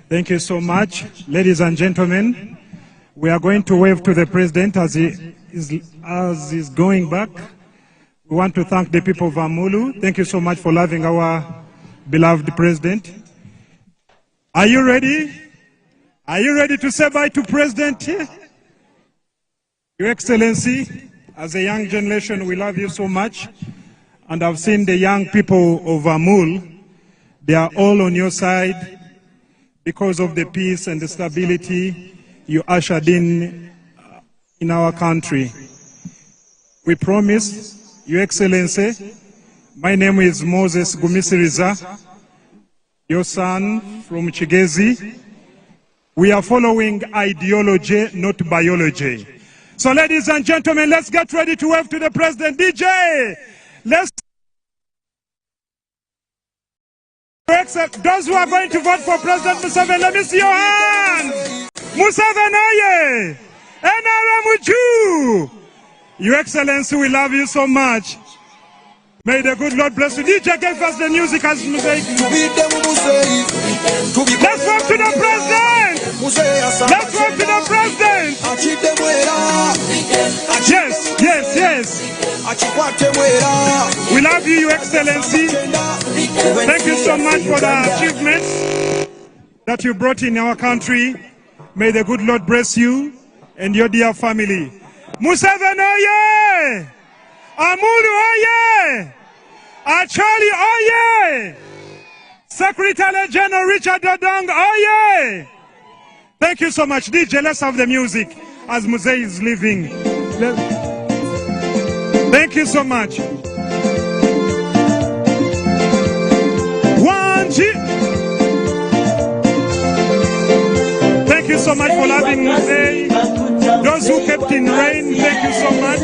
Thank you so much. Ladies and gentlemen, we are going to wave to the President as he's going back. We want to thank the people of Amuru. Thank you so much for loving our beloved President. Are you ready? Are you ready to say bye to President? Your Excellency, as a young generation, we love you so much. And I've seen the young people of Amuru. They are all on your side because of the peace and the stability you ushered in our country. We promise, Your Excellency, my name is Moses Gumisiriza, your son from Chigezi. We are following ideology, not biology. So ladies and gentlemen, let's get ready to wave to the President. DJ, let's... Those who are going to vote for President Museveni, let me see your hands. Museveni, NRM. Your Excellency, we love you so much. May the good Lord bless you. DJ gave us the music as music. Let's walk to the President. Let's walk to the President. Yes, yes, yes. We love you, Your Excellency. Thank you so much for the achievements that you brought in our country. May the good Lord bless you and your dear family. Museveni, oye! Amuru, oye! Acholi, oye! Secretary General Richard Dodong, oye! Thank you so much. DJ, let's have the music as Museveni is leaving. Thank you so much. Thank you so much for loving Museveni. Those who kept in rain, thank you so much.